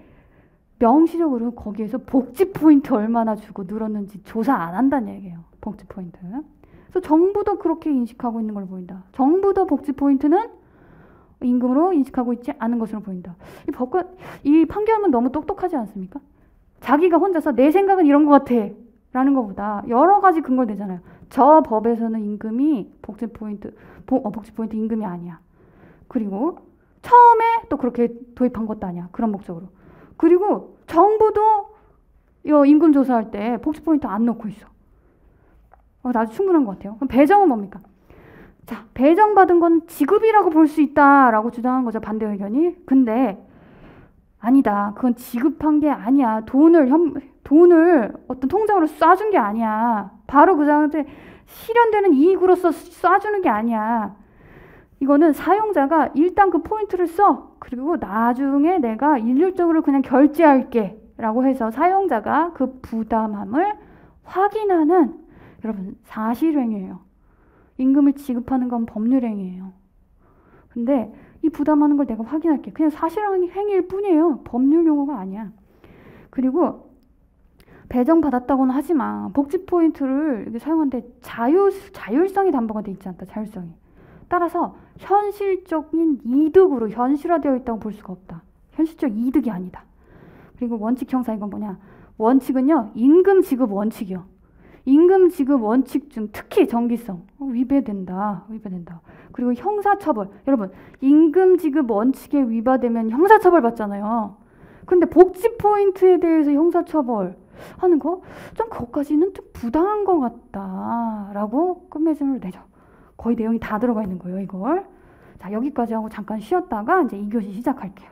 [SPEAKER 1] 명시적으로 거기에서 복지 포인트 얼마나 주고 늘었는지 조사 안 한다는 얘기예요. 복지 포인트. 그래서 정부도 그렇게 인식하고 있는 걸 보인다. 정부도 복지 포인트는 임금으로 인식하고 있지 않은 것으로 보인다. 이 판결은 너무 똑똑하지 않습니까? 자기가 혼자서 내 생각은 이런 것 같아 라는 것보다 여러 가지 근거를 대잖아요. 저 법에서는 임금이 복지 포인트 임금이 아니야. 그리고 처음에 또 그렇게 도입한 것도 아니야. 그런 목적으로. 그리고 정부도 임금 조사할 때 복지 포인트 안 넣고 있어. 아주 충분한 것 같아요. 그럼 배정은 뭡니까? 자, 배정받은 건 지급이라고 볼 수 있다라고 주장한 거죠. 반대 의견이. 근데 아니다. 그건 지급한 게 아니야. 돈을 어떤 통장으로 쏴준 게 아니야. 바로 그 사람한테 실현되는 이익으로서 쏴주는 게 아니야. 이거는 사용자가 일단 그 포인트를 써. 그리고 나중에 내가 일률적으로 그냥 결제할게 라고 해서 사용자가 그 부담함을 확인하는 여러분 사실행위예요. 임금을 지급하는 건 법률행위예요. 근데 이 부담하는 걸 내가 확인할게. 그냥 사실행위일 뿐이에요. 법률 용어가 아니야. 그리고 배정받았다고는 하지만 복지 포인트를 사용하는데 자율성이 담보가 돼 있지 않다. 자율성이. 따라서 현실적인 이득으로 현실화되어 있다고 볼 수가 없다. 현실적 이득이 아니다. 그리고 원칙 형사 이건 뭐냐? 원칙은요. 임금 지급 원칙이요. 임금 지급 원칙 중 특히 정기성 위배된다. 그리고 형사처벌. 여러분 임금 지급 원칙에 위반되면 형사처벌 받잖아요. 근데 복지 포인트에 대해서 형사처벌 하는 거 좀 그것까지는 좀 부당한 것 같다라고 끝맺음을 내죠. 거의 내용이 다 들어가 있는 거예요, 이걸. 자, 여기까지 하고 잠깐 쉬었다가 이제 2교시 시작할게요.